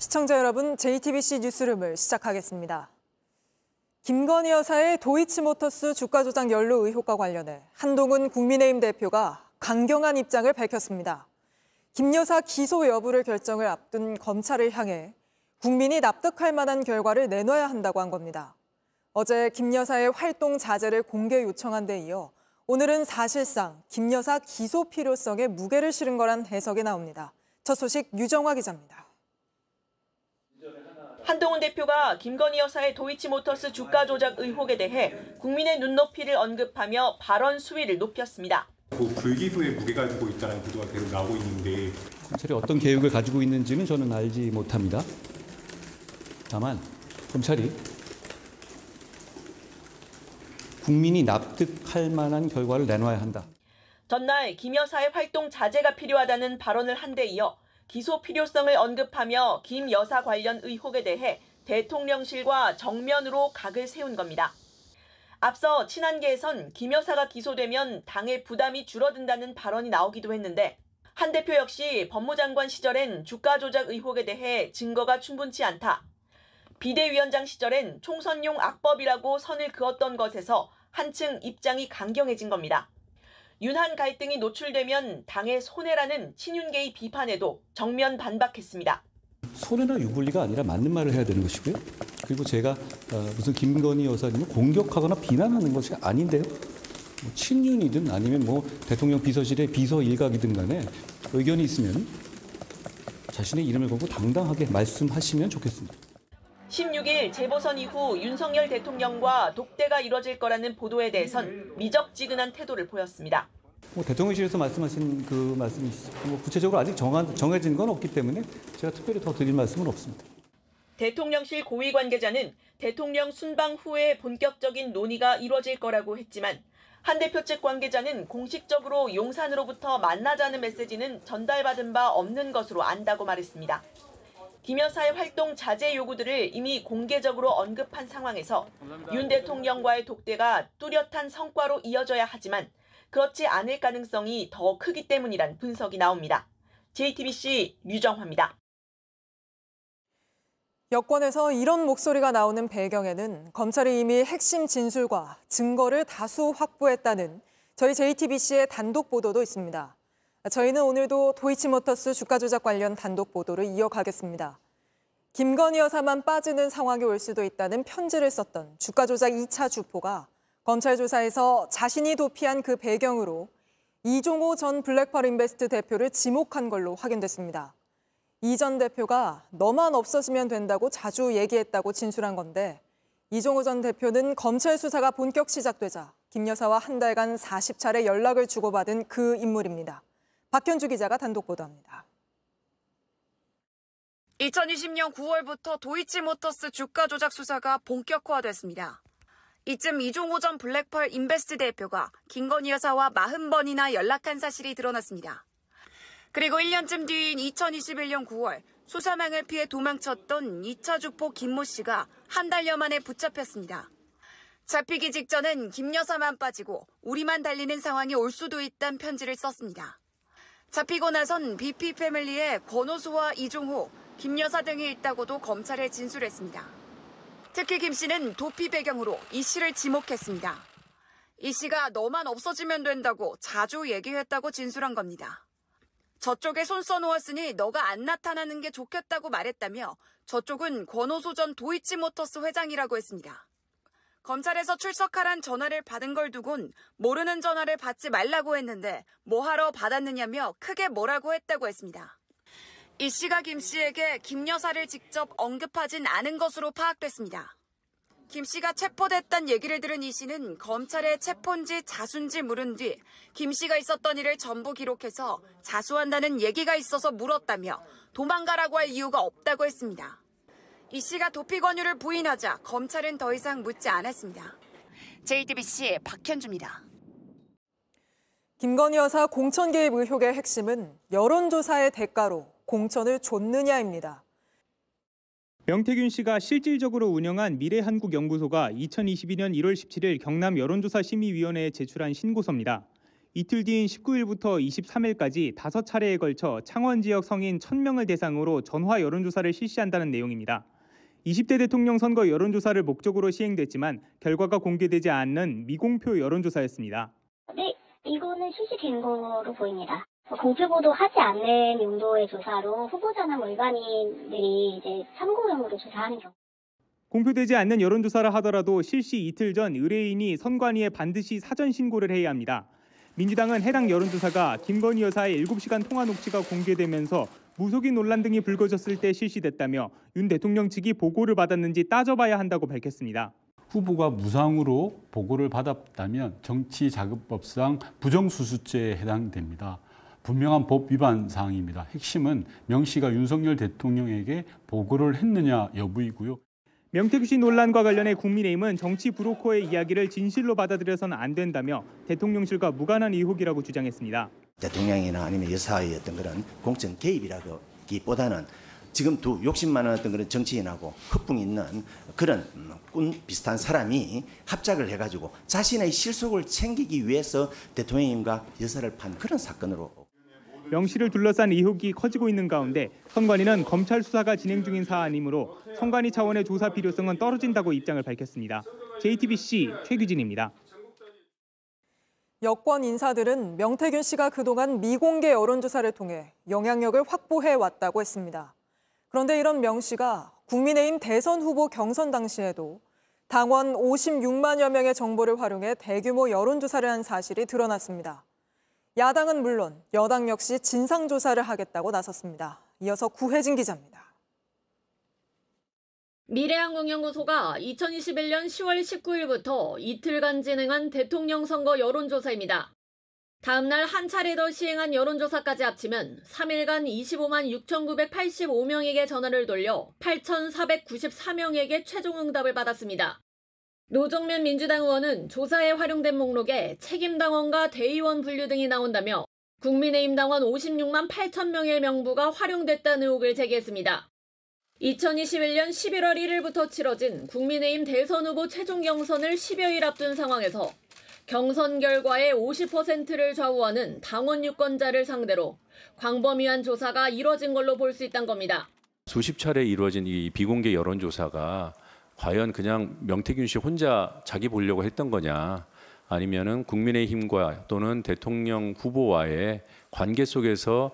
시청자 여러분, JTBC 뉴스룸을 시작하겠습니다. 김건희 여사의 도이치모터스 주가 조작 연루 의혹과 관련해 한동훈 국민의힘 대표가 강경한 입장을 밝혔습니다. 김 여사 기소 여부를 결정을 앞둔 검찰을 향해 국민이 납득할 만한 결과를 내놔야 한다고 한 겁니다. 어제 김 여사의 활동 자제를 공개 요청한 데 이어 오늘은 사실상 김 여사 기소 필요성에 무게를 실은 거란 해석이 나옵니다. 첫 소식 유정화 기자입니다. 한동훈 대표가 김건희 여사의 도이치모터스 주가 조작 의혹에 대해 국민의 눈높이를 언급하며 발언 수위를 높였습니다. 불기소에 무게가 두고 있다는 보도가 계속 나오고 있는데 검찰이 어떤 계획을 가지고 있는지는 저는 알지 못합니다. 다만 검찰이 국민이 납득할 만한 결과를 내놔야 한다. 전날 김 여사의 활동 자제가 필요하다는 발언을 한 데 이어 기소 필요성을 언급하며 김 여사 관련 의혹에 대해 대통령실과 정면으로 각을 세운 겁니다. 앞서 친한계에선 김 여사가 기소되면 당의 부담이 줄어든다는 발언이 나오기도 했는데 한 대표 역시 법무장관 시절엔 주가 조작 의혹에 대해 증거가 충분치 않다. 비대위원장 시절엔 총선용 악법이라고 선을 그었던 것에서 한층 입장이 강경해진 겁니다. 윤한 갈등이 노출되면 당의 손해라는 친윤계의 비판에도 정면 반박했습니다. 손해나 유불리가 아니라 맞는 말을 해야 되는 것이고요. 그리고 제가 무슨 김건희 여사님을 공격하거나 비난하는 것이 아닌데요. 친윤이든 아니면 대통령 비서실의 비서 일각이든 간에 의견이 있으면 자신의 이름을 걸고 당당하게 말씀하시면 좋겠습니다. 16일 재보선 이후 윤석열 대통령과 독대가 이뤄질 거라는 보도에 대해선 미적지근한 태도를 보였습니다. 대통령실에서 말씀하신 그 말씀이 구체적으로 아직 정해진 건 없기 때문에 제가 특별히 더 드릴 말씀은 없습니다. 대통령실 고위 관계자는 대통령 순방 후에 본격적인 논의가 이뤄질 거라고 했지만 한 대표 측 관계자는 공식적으로 용산으로부터 만나자는 메시지는 전달받은 바 없는 것으로 안다고 말했습니다. 김 여사의 활동 자제 요구들을 이미 공개적으로 언급한 상황에서 윤 대통령과의 독대가 뚜렷한 성과로 이어져야 하지만 그렇지 않을 가능성이 더 크기 때문이란 분석이 나옵니다. JTBC 유정화입니다. 여권에서 이런 목소리가 나오는 배경에는 검찰이 이미 핵심 진술과 증거를 다수 확보했다는 저희 JTBC의 단독 보도도 있습니다. 저희는 오늘도 도이치모터스 주가 조작 관련 단독 보도를 이어가겠습니다. 김건희 여사만 빠지는 상황이 올 수도 있다는 편지를 썼던 주가 조작 2차 주포가 검찰 조사에서 자신이 도피한 그 배경으로 이종호 전 블랙펄 인베스트 대표를 지목한 걸로 확인됐습니다. 이 전 대표가 너만 없어지면 된다고 자주 얘기했다고 진술한 건데 이종호 전 대표는 검찰 수사가 본격 시작되자 김 여사와 한 달간 40차례 연락을 주고받은 그 인물입니다. 박현주 기자가 단독 보도합니다. 2020년 9월부터 도이치모터스 주가 조작 수사가 본격화됐습니다. 이쯤 이종호 전 블랙펄 인베스트 대표가 김건희 여사와 40번이나 연락한 사실이 드러났습니다. 그리고 1년쯤 뒤인 2021년 9월 수사망을 피해 도망쳤던 2차 주포 김모 씨가 한 달여 만에 붙잡혔습니다. 잡히기 직전엔 김 여사만 빠지고 우리만 달리는 상황이 올 수도 있다는 편지를 썼습니다. 잡히고 나선 BP 패밀리에 권오수와 이종호, 김 여사 등이 있다고도 검찰에 진술했습니다. 특히 김 씨는 도피 배경으로 이 씨를 지목했습니다. 이 씨가 너만 없어지면 된다고 자주 얘기했다고 진술한 겁니다. 저쪽에 손 써놓았으니 너가 안 나타나는 게 좋겠다고 말했다며 저쪽은 권오수 전 도이치모터스 회장이라고 했습니다. 검찰에서 출석하란 전화를 받은 걸 두곤 모르는 전화를 받지 말라고 했는데 뭐하러 받았느냐며 크게 뭐라고 했다고 했습니다. 이 씨가 김 씨에게 김 여사를 직접 언급하진 않은 것으로 파악됐습니다. 김 씨가 체포됐다는 얘기를 들은 이 씨는 검찰에 체포인지 자수인지 물은 뒤 김 씨가 있었던 일을 전부 기록해서 자수한다는 얘기가 있어서 물었다며 도망가라고 할 이유가 없다고 했습니다. 이 씨가 도피 권유를 부인하자 검찰은 더 이상 묻지 않았습니다. JTBC 박현주입니다. 김건희 여사 공천 개입 의혹의 핵심은 여론조사의 대가로 공천을 줬느냐입니다. 명태균 씨가 실질적으로 운영한 미래한국연구소가 2022년 1월 17일 경남 여론조사 심의위원회에 제출한 신고서입니다. 이틀 뒤인 19일부터 23일까지 5차례에 걸쳐 창원 지역 성인 1,000명을 대상으로 전화 여론조사를 실시한다는 내용입니다. 20대 대통령 선거 여론조사를 목적으로 시행됐지만 결과가 공개되지 않는 미공표 여론조사였습니다. 네, 이거는 실시된 거로 보입니다. 공표 보도하지 않는 용도의 조사로 후보자나 일반인들이 이제 참고용으로 조사하는 경우. 공표되지 않는 여론조사를 하더라도 실시 이틀 전 의뢰인이 선관위에 반드시 사전 신고를 해야 합니다. 민주당은 해당 여론조사가 김건희 여사의 7시간 통화 녹취가 공개되면서 무속인 논란 등이 불거졌을 때 실시됐다며 윤 대통령 측이 보고를 받았는지 따져봐야 한다고 밝혔습니다. 후보가 무상으로 보고를 받았다면 정치자금법상 부정수수죄에 해당됩니다. 분명한 법 위반 사항입니다. 핵심은 명 씨가 윤석열 대통령에게 보고를 했느냐 여부이고요. 명태균 씨 논란과 관련해 국민의힘은 정치 브로커의 이야기를 진실로 받아들여서는 안 된다며 대통령실과 무관한 의혹이라고 주장했습니다. 대통령이나 아니면 여사의 어떤 그런 공천 개입이라기보다는 지금 두 욕심 많은 어떤 그런 정치인하고 허풍 있는 그런 꾼 비슷한 사람이 합작을 해가지고 자신의 실속을 챙기기 위해서 대통령님과 여사를 판 그런 사건으로. 명 씨를 둘러싼 의혹이 커지고 있는 가운데 선관위는 검찰 수사가 진행 중인 사안이므로 선관위 차원의 조사 필요성은 떨어진다고 입장을 밝혔습니다. JTBC 최규진입니다. 여권 인사들은 명태균 씨가 그동안 미공개 여론조사를 통해 영향력을 확보해 왔다고 했습니다. 그런데 이런 명 씨가 국민의힘 대선 후보 경선 당시에도 당원 56만여 명의 정보를 활용해 대규모 여론조사를 한 사실이 드러났습니다. 야당은 물론 여당 역시 진상조사를 하겠다고 나섰습니다. 이어서 구혜진 기자입니다. 미래한국연구소가 2021년 10월 19일부터 이틀간 진행한 대통령 선거 여론조사입니다. 다음 날 한 차례 더 시행한 여론조사까지 합치면 3일간 25만 6,985명에게 전화를 돌려 8,494명에게 최종 응답을 받았습니다. 노정면 민주당 의원은 조사에 활용된 목록에 책임당원과 대의원 분류 등이 나온다며 국민의힘 당원 56만 8천 명의 명부가 활용됐다는 의혹을 제기했습니다. 2021년 11월 1일부터 치러진 국민의힘 대선 후보 최종 경선을 10여일 앞둔 상황에서 경선 결과의 50%를 좌우하는 당원 유권자를 상대로 광범위한 조사가 이뤄진 걸로 볼 수 있다는 겁니다. 수십 차례 이루어진 이 비공개 여론조사가 과연 그냥 명태균 씨 혼자 자기 보려고 했던 거냐, 아니면은 국민의힘과 또는 대통령 후보와의 관계 속에서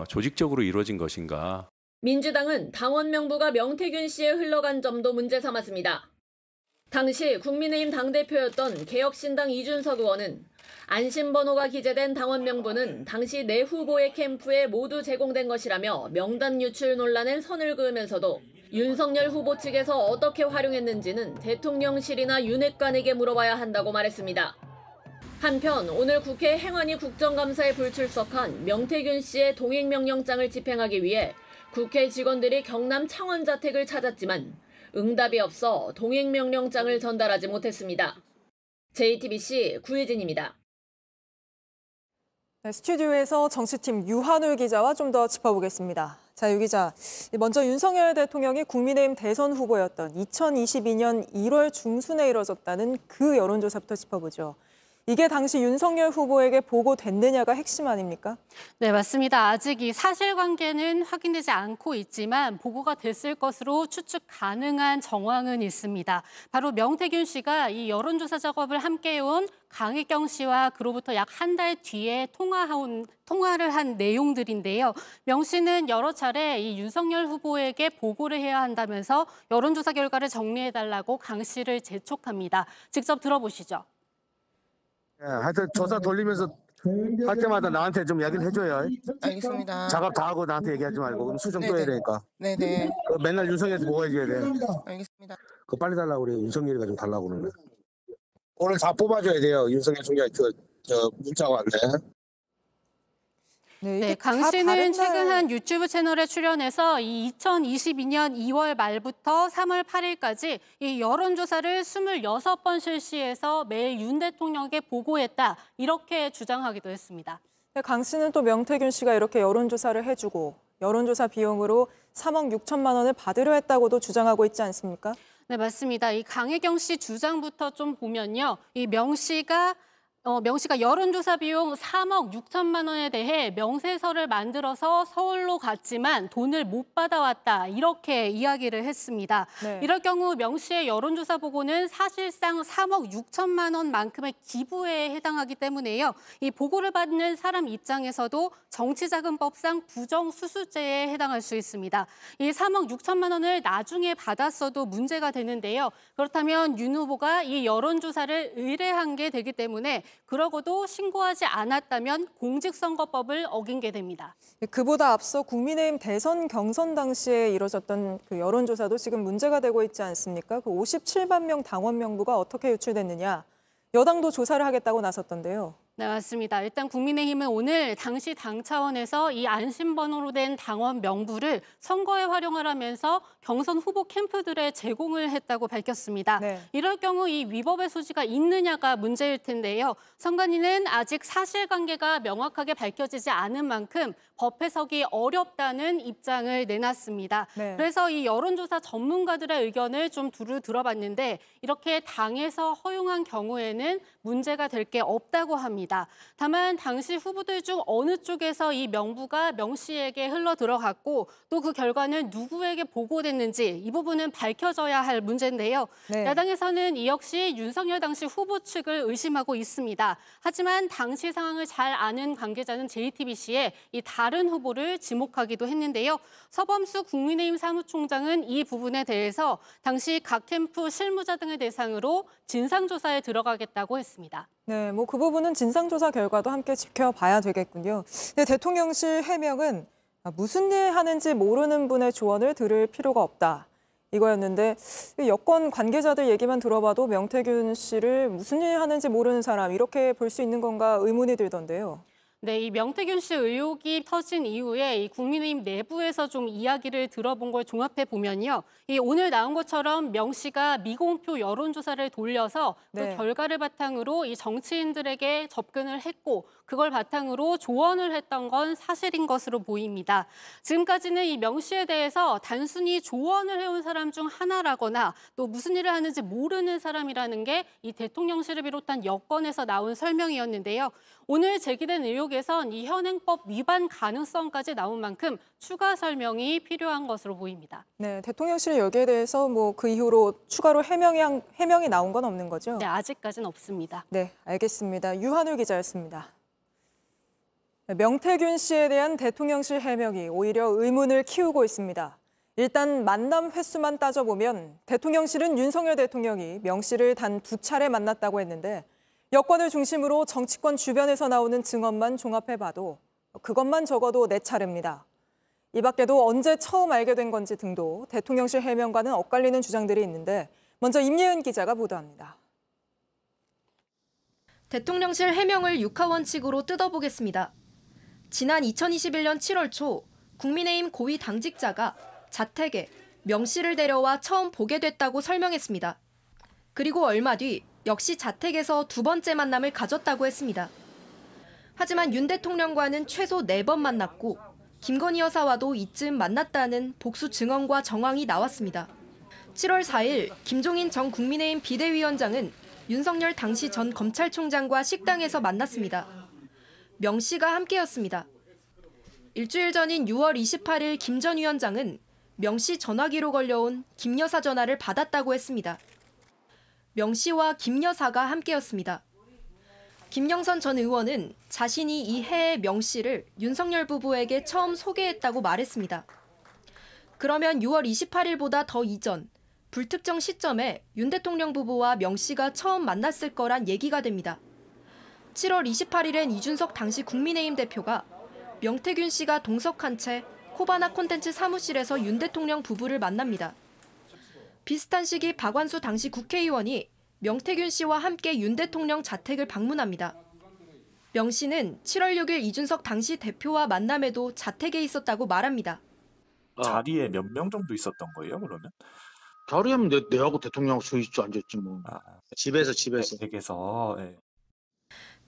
조직적으로 이루어진 것인가. 민주당은 당원 명부가 명태균 씨에 흘러간 점도 문제 삼았습니다. 당시 국민의힘 당대표였던 개혁신당 이준석 의원은 안심번호가 기재된 당원 명부는 당시 내 후보의 캠프에 모두 제공된 것이라며 명단 유출 논란엔 선을 그으면서도 윤석열 후보 측에서 어떻게 활용했는지는 대통령실이나 윤핵관에게 물어봐야 한다고 말했습니다. 한편 오늘 국회 행안위 국정감사에 불출석한 명태균 씨의 동행명령장을 집행하기 위해 국회 직원들이 경남 창원 자택을 찾았지만 응답이 없어 동행명령장을 전달하지 못했습니다. JTBC 구혜진입니다. 네, 스튜디오에서 정치팀 유한울 기자와 좀 더 짚어보겠습니다. 자, 유 기자, 먼저 윤석열 대통령이 국민의힘 대선 후보였던 2022년 1월 중순에 이뤄졌다는 그 여론조사부터 짚어보죠. 이게 당시 윤석열 후보에게 보고됐느냐가 핵심 아닙니까? 네, 맞습니다. 아직 이 사실관계는 확인되지 않고 있지만 보고가 됐을 것으로 추측 가능한 정황은 있습니다. 바로 명태균 씨가 이 여론조사 작업을 함께해온 강혜경 씨와 그로부터 약 한 달 뒤에 통화를 한 내용들인데요. 명 씨는 여러 차례 이 윤석열 후보에게 보고를 해야 한다면서 여론조사 결과를 정리해달라고 강 씨를 재촉합니다. 직접 들어보시죠. 하여튼 조사 돌리면서 할 때마다 나한테 좀 이야기를 해줘요. 알겠습니다. 작업 다 하고 나한테 얘기하지 말고 그럼 수정 또 해야 되니까. 네네. 맨날 윤석열한테 보고해줘야 돼. 알겠습니다. 그거 빨리 달라고 그래. 윤석열이가 좀 달라고 그러네. 오늘 다 뽑아줘야 돼요. 윤석열 총장 문자가 왔네. 네, 강 씨는 최근 한 유튜브 채널에 출연해서 이 2022년 2월 말부터 3월 8일까지 이 여론조사를 26번 실시해서 매일 윤 대통령에게 보고했다, 이렇게 주장하기도 했습니다. 네, 강 씨는 또 명태균 씨가 이렇게 여론조사를 해주고 여론조사 비용으로 3억 6천만 원을 받으려 했다고도 주장하고 있지 않습니까? 네, 맞습니다. 이 강혜경 씨 주장부터 좀 보면요. 이 명 씨가 명 씨가 여론조사 비용 3억 6천만 원에 대해 명세서를 만들어서 서울로 갔지만 돈을 못 받아왔다 이렇게 이야기를 했습니다. 네. 이럴 경우 명 씨의 여론조사 보고는 사실상 3억 6천만 원만큼의 기부에 해당하기 때문에요. 이 보고를 받는 사람 입장에서도 정치자금법상 부정수수죄에 해당할 수 있습니다. 이 3억 6천만 원을 나중에 받았어도 문제가 되는데요. 그렇다면 윤 후보가 이 여론조사를 의뢰한 게 되기 때문에 그러고도 신고하지 않았다면 공직선거법을 어긴 게 됩니다. 그보다 앞서 국민의힘 대선 경선 당시에 이뤄졌던 그 여론조사도 지금 문제가 되고 있지 않습니까? 그 57만 명 당원 명부가 어떻게 유출됐느냐. 여당도 조사를 하겠다고 나섰던데요. 네, 맞습니다. 일단 국민의힘은 오늘 당시 당 차원에서 이 안심번호로 된 당원 명부를 선거에 활용하라면서 경선 후보 캠프들에 제공을 했다고 밝혔습니다. 네. 이럴 경우 이 위법의 소지가 있느냐가 문제일 텐데요. 선관위는 아직 사실관계가 명확하게 밝혀지지 않은 만큼 법 해석이 어렵다는 입장을 내놨습니다. 네. 그래서 이 여론조사 전문가들의 의견을 좀 두루 들어봤는데 이렇게 당에서 허용한 경우에는 문제가 될 게 없다고 합니다. 다만 당시 후보들 중 어느 쪽에서 이 명부가 명 씨에게 흘러 들어갔고 또 그 결과는 누구에게 보고됐는지 이 부분은 밝혀져야 할 문제인데요. 네. 야당에서는 이 역시 윤석열 당시 후보 측을 의심하고 있습니다. 하지만 당시 상황을 잘 아는 관계자는 JTBC에 이 다른 후보를 지목하기도 했는데요. 서범수 국민의힘 사무총장은 이 부분에 대해서 당시 각 캠프 실무자 등을 대상으로 진상조사에 들어가겠다고 했습니다. 네, 뭐 그 부분은 진상조사 결과도 함께 지켜봐야 되겠군요. 근데 대통령실 해명은 무슨 일 하는지 모르는 분의 조언을 들을 필요가 없다. 이거였는데 여권 관계자들 얘기만 들어봐도 명태균 씨를 무슨 일 하는지 모르는 사람 이렇게 볼 수 있는 건가 의문이 들던데요. 네, 이 명태균 씨 의혹이 터진 이후에 이 국민의힘 내부에서 좀 이야기를 들어본 걸 종합해 보면요. 이 오늘 나온 것처럼 명 씨가 미공표 여론조사를 돌려서 네. 그 결과를 바탕으로 이 정치인들에게 접근을 했고 그걸 바탕으로 조언을 했던 건 사실인 것으로 보입니다. 지금까지는 이 명 씨에 대해서 단순히 조언을 해온 사람 중 하나라거나 또 무슨 일을 하는지 모르는 사람이라는 게 이 대통령실을 비롯한 여권에서 나온 설명이었는데요. 오늘 제기된 의혹에선 이 현행법 위반 가능성까지 나온 만큼 추가 설명이 필요한 것으로 보입니다. 네, 대통령실 여기에 대해서 뭐 그 이후로 추가로 해명이 나온 건 없는 거죠? 네, 아직까지는 없습니다. 네, 알겠습니다. 유한울 기자였습니다. 명태균 씨에 대한 대통령실 해명이 오히려 의문을 키우고 있습니다. 일단 만남 횟수만 따져보면 대통령실은 윤석열 대통령이 명 씨를 단 2차례 만났다고 했는데 여권을 중심으로 정치권 주변에서 나오는 증언만 종합해봐도 그것만 적어도 4차례입니다. 이 밖에도 언제 처음 알게 된 건지 등도 대통령실 해명과는 엇갈리는 주장들이 있는데 먼저 임예은 기자가 보도합니다. 대통령실 해명을 육하원칙으로 뜯어보겠습니다. 지난 2021년 7월 초 국민의힘 고위 당직자가 자택에 명 씨를 데려와 처음 보게 됐다고 설명했습니다. 그리고 얼마 뒤 역시 자택에서 2번째 만남을 가졌다고 했습니다. 하지만 윤 대통령과는 최소 4번 만났고 김건희 여사와도 이쯤 만났다는 복수 증언과 정황이 나왔습니다. 7월 4일 김종인 전 국민의힘 비대위원장은 윤석열 당시 전 검찰총장과 식당에서 만났습니다. 명 씨가 함께였습니다. 일주일 전인 6월 28일 김 전 위원장은 명 씨 전화기로 걸려온 김 여사 전화를 받았다고 했습니다. 명 씨와 김 여사가 함께였습니다. 김영선 전 의원은 자신이 이 해의 명 씨를 윤석열 부부에게 처음 소개했다고 말했습니다. 그러면 6월 28일보다 더 이전, 불특정 시점에 윤 대통령 부부와 명 씨가 처음 만났을 거란 얘기가 됩니다. 7월 28일엔 이준석 당시 국민의힘 대표가 명태균 씨가 동석한 채 코바나 콘텐츠 사무실에서 윤 대통령 부부를 만납니다. 비슷한 시기 박완수 당시 국회의원이 명태균 씨와 함께 윤 대통령 자택을 방문합니다. 명 씨는 7월 6일 이준석 당시 대표와 만남에도 자택에 있었다고 말합니다. 자리에 몇 명 정도 있었던 거예요, 그러면? 자리하면 내하고 대통령하고 저 있죠, 앉았지 뭐. 집에서. 댁에서. 네.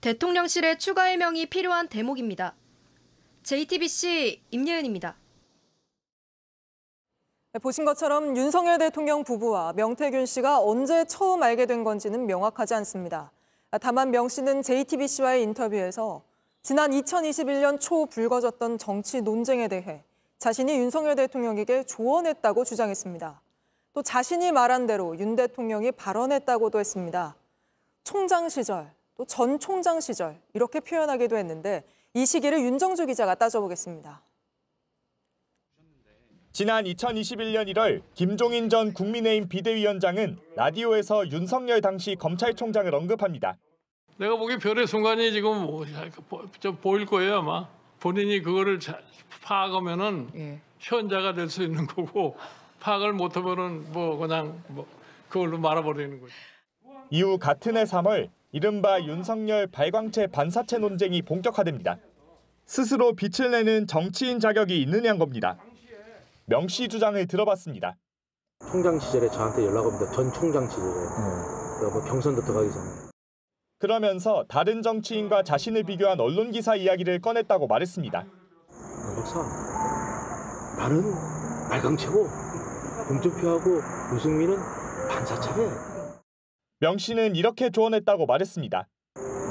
대통령실의 추가 해명이 필요한 대목입니다. JTBC 임예은입니다. 보신 것처럼 윤석열 대통령 부부와 명태균 씨가 언제 처음 알게 된 건지는 명확하지 않습니다. 다만 명 씨는 JTBC와의 인터뷰에서 지난 2021년 초 불거졌던 정치 논쟁에 대해 자신이 윤석열 대통령에게 조언했다고 주장했습니다. 또 자신이 말한 대로 윤 대통령이 발언했다고도 했습니다. 총장 시절, 또 전 총장 시절 이렇게 표현하기도 했는데 이 시기를 윤정주 기자가 따져보겠습니다. 지난 2021년 1월 김종인 전 국민의힘 비대위원장은 라디오에서 윤석열 당시 검찰총장을 언급합니다. 내가 보기엔 별의 순간이 지금 좀 보일 거예요 아마. 본인이 그거를 파악하면은 현자가 될 수 있는 거고 파악을 못하면은 그냥 그걸로 말아버리는 거죠. 이후 같은 해 3월 이른바 윤석열 발광체 반사체 논쟁이 본격화됩니다. 스스로 빛을 내는 정치인 자격이 있느냐는 겁니다. 명 씨 주장을 들어봤습니다. 총장 시절에 저한테 연락 옵니다. 전 총장 시절에. 경선도 들어가기 전에. 그러면서 다른 정치인과 자신을 비교한 언론 기사 이야기를 꺼냈다고 말했습니다. 박사, 나는 발광체고 홍준표하고 유승민은 반사체래. 명 씨는 이렇게 조언했다고 말했습니다.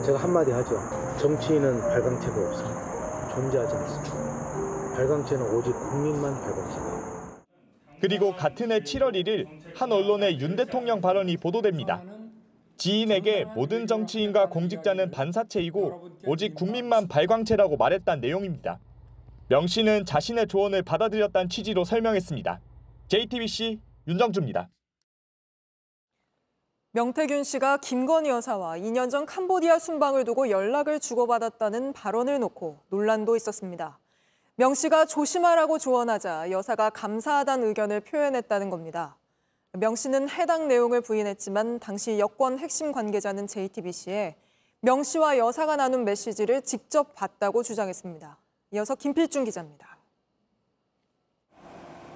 제가 한마디 하죠. 정치인은 발광체가 없어. 존재하지 않습니다. 발광체는 오직 국민만 발광체다. 그리고 같은 해 7월 1일 한 언론의 윤 대통령 발언이 보도됩니다. 지인에게 모든 정치인과 공직자는 반사체이고 오직 국민만 발광체라고 말했다는 내용입니다. 명 씨는 자신의 조언을 받아들였다는 취지로 설명했습니다. JTBC 윤정주입니다. 명태균 씨가 김건희 여사와 2년 전 캄보디아 순방을 두고 연락을 주고받았다는 발언을 놓고 논란도 있었습니다. 명 씨가 조심하라고 조언하자 여사가 감사하다는 의견을 표현했다는 겁니다. 명 씨는 해당 내용을 부인했지만 당시 여권 핵심 관계자는 JTBC에 명 씨와 여사가 나눈 메시지를 직접 봤다고 주장했습니다. 이어서 김필중 기자입니다.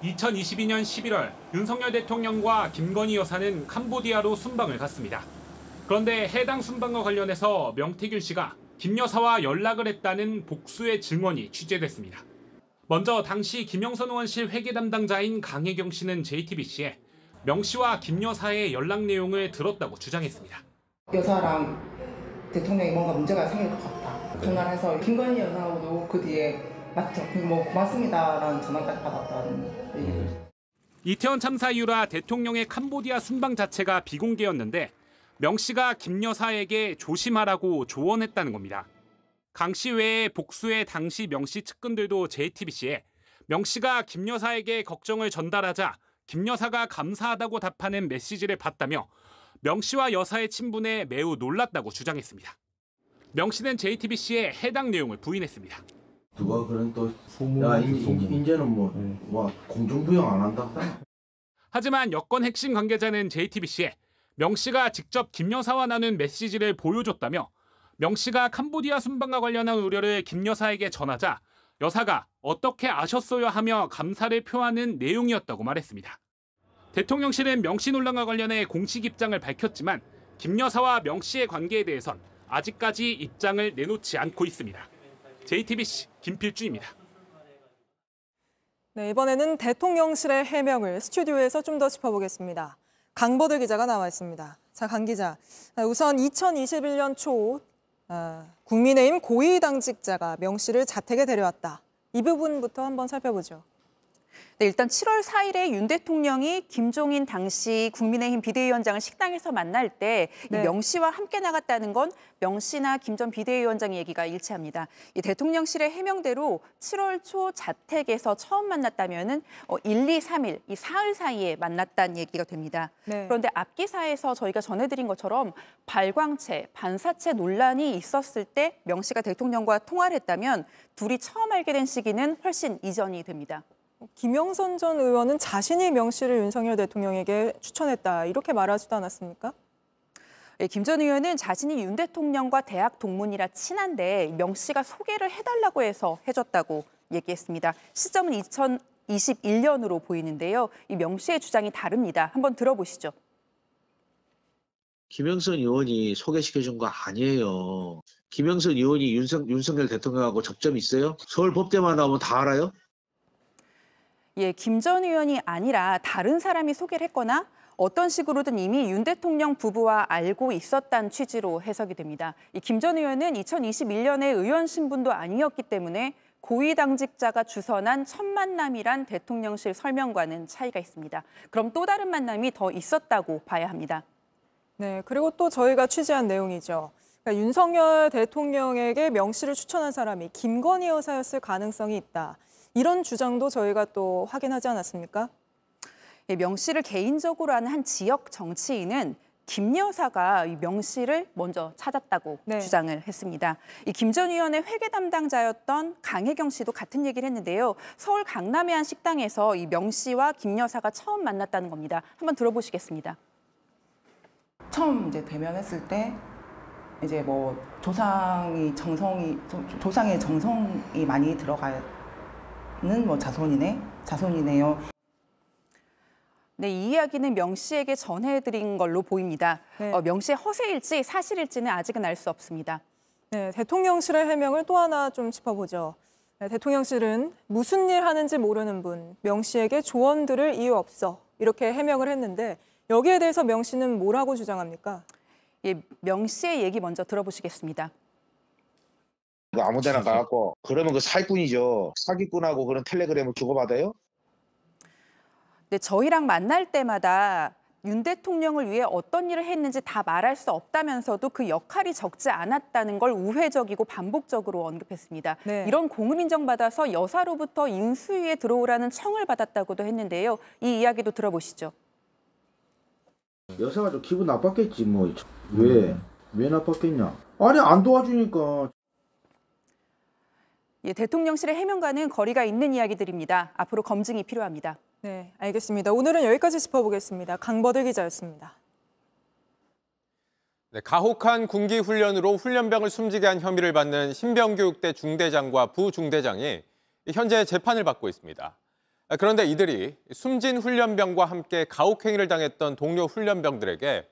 2022년 11월 윤석열 대통령과 김건희 여사는 캄보디아로 순방을 갔습니다. 그런데 해당 순방과 관련해서 명태균 씨가 김 여사와 연락을 했다는 복수의 증언이 취재됐습니다. 먼저 당시 김영선 의원실 회계 담당자인 강혜경 씨는 JTBC에 명 씨와 김 여사의 연락 내용을 들었다고 주장했습니다. 여사랑 대통령이 뭔가 문제가 생길 것 같다. 전화를 해서 김건희 여사하고도 그 뒤에 맞죠. 고맙습니다라는 전화까지 받았다는 얘기를. 이태원 참사 이후라 대통령의 캄보디아 순방 자체가 비공개였는데 명 씨가 김 여사에게 조심하라고 조언했다는 겁니다. 강 씨 외에 복수의 당시 명 씨 측근들도 JTBC에 명 씨가 김 여사에게 걱정을 전달하자 김 여사가 감사하다고 답하는 메시지를 봤다며 명 씨와 여사의 친분에 매우 놀랐다고 주장했습니다. 명 씨는 JTBC에 해당 내용을 부인했습니다. 누가 그런 또 이제는 공중부양 안 한다. 하지만 여권 핵심 관계자는 JTBC에 명 씨가 직접 김 여사와 나눈 메시지를 보여줬다며 명 씨가 캄보디아 순방과 관련한 우려를 김 여사에게 전하자 여사가 어떻게 아셨어요 하며 감사를 표하는 내용이었다고 말했습니다. 대통령실은 명 씨 논란과 관련해 공식 입장을 밝혔지만 김 여사와 명 씨의 관계에 대해선 아직까지 입장을 내놓지 않고 있습니다. JTBC 김필주입니다. 네, 이번에는 대통령실의 해명을 스튜디오에서 좀 더 짚어보겠습니다. 강보들 기자가 나와 있습니다. 자, 강 기자. 우선 2021년 초 국민의힘 고위 당직자가 명 씨를 자택에 데려왔다. 이 부분부터 한번 살펴보죠. 네, 일단 7월 4일에 윤 대통령이 김종인 당시 국민의힘 비대위원장을 식당에서 만날 때 명 씨와 함께 나갔다는 건 명 씨나 김 전 비대위원장의 얘기가 일치합니다. 이 대통령실의 해명대로 7월 초 자택에서 처음 만났다면은 1, 2, 3일, 이 사흘 사이에 만났다는 얘기가 됩니다. 네. 그런데 앞 기사에서 저희가 전해드린 것처럼 발광체, 반사체 논란이 있었을 때 명 씨가 대통령과 통화를 했다면 둘이 처음 알게 된 시기는 훨씬 이전이 됩니다. 김영선 전 의원은 자신이 명 씨를 윤석열 대통령에게 추천했다 이렇게 말하지도 않았습니까? 네, 김 전 의원은 자신이 윤 대통령과 대학 동문이라 친한데 명 씨가 소개를 해달라고 해서 해줬다고 얘기했습니다. 시점은 2021년으로 보이는데요. 이 명 씨의 주장이 다릅니다. 한번 들어보시죠. 김영선 의원이 소개시켜준 거 아니에요. 김영선 의원이 윤석열 대통령하고 접점이 있어요? 서울 법대만 나오면 다 알아요? 예, 김 전 의원이 아니라 다른 사람이 소개를 했거나 어떤 식으로든 이미 윤 대통령 부부와 알고 있었다는 취지로 해석이 됩니다. 김 전 의원은 2021년에 의원 신분도 아니었기 때문에 고위 당직자가 주선한 첫 만남이란 대통령실 설명과는 차이가 있습니다. 그럼 또 다른 만남이 더 있었다고 봐야 합니다. 네, 그리고 또 저희가 취재한 내용이죠. 그러니까 윤석열 대통령에게 명 씨를 추천한 사람이 김건희 여사였을 가능성이 있다. 이런 주장도 저희가 또 확인하지 않았습니까? 명 씨를 개인적으로 아는 한 지역 정치인은 김 여사가 명 씨를 먼저 찾았다고 주장을 했습니다. 김 전 의원의 회계 담당자였던 강혜경 씨도 같은 얘기를 했는데요. 서울 강남의 한 식당에서 명 씨와 김 여사가 처음 만났다는 겁니다. 한번 들어보시겠습니다. 처음 이제 대면했을 때 이제 뭐 조상의 정성이 많이 들어가는 뭐 자손이네요. 네, 이 이야기는 명 씨에게 전해드린 걸로 보입니다. 네. 명 씨의 허세일지 사실일지는 아직은 알 수 없습니다. 네, 대통령실의 해명을 또 하나 좀 짚어보죠. 네, 대통령실은 무슨 일 하는지 모르는 분, 명 씨에게 조언 들을 이유 없어 이렇게 해명을 했는데 여기에 대해서 명 씨는 뭐라고 주장합니까? 예, 명 씨의 얘기 먼저 들어보시겠습니다. 아무 데나 가갖고 그러면 그 사기꾼이죠. 사기꾼하고 그런 텔레그램을 주고받아요? 네, 저희랑 만날 때마다 윤 대통령을 위해 어떤 일을 했는지 다 말할 수 없다면서도 그 역할이 적지 않았다는 걸 우회적이고 반복적으로 언급했습니다. 네. 이런 공을 인정받아서 여사로부터 인수위에 들어오라는 청을 받았다고도 했는데요. 이 이야기도 들어보시죠. 여사가 좀 기분 나빴겠지 뭐. 왜 나빴겠냐? 아니 안 도와주니까. 예, 대통령실의 해명과는 거리가 있는 이야기들입니다. 앞으로 검증이 필요합니다. 네, 알겠습니다. 오늘은 여기까지 짚어보겠습니다. 강버들 기자였습니다. 네, 가혹한 군기 훈련으로 훈련병을 숨지게 한 혐의를 받는 신병교육대 중대장과 부중대장이 현재 재판을 받고 있습니다. 그런데 이들이 숨진 훈련병과 함께 가혹행위를 당했던 동료 훈련병들에게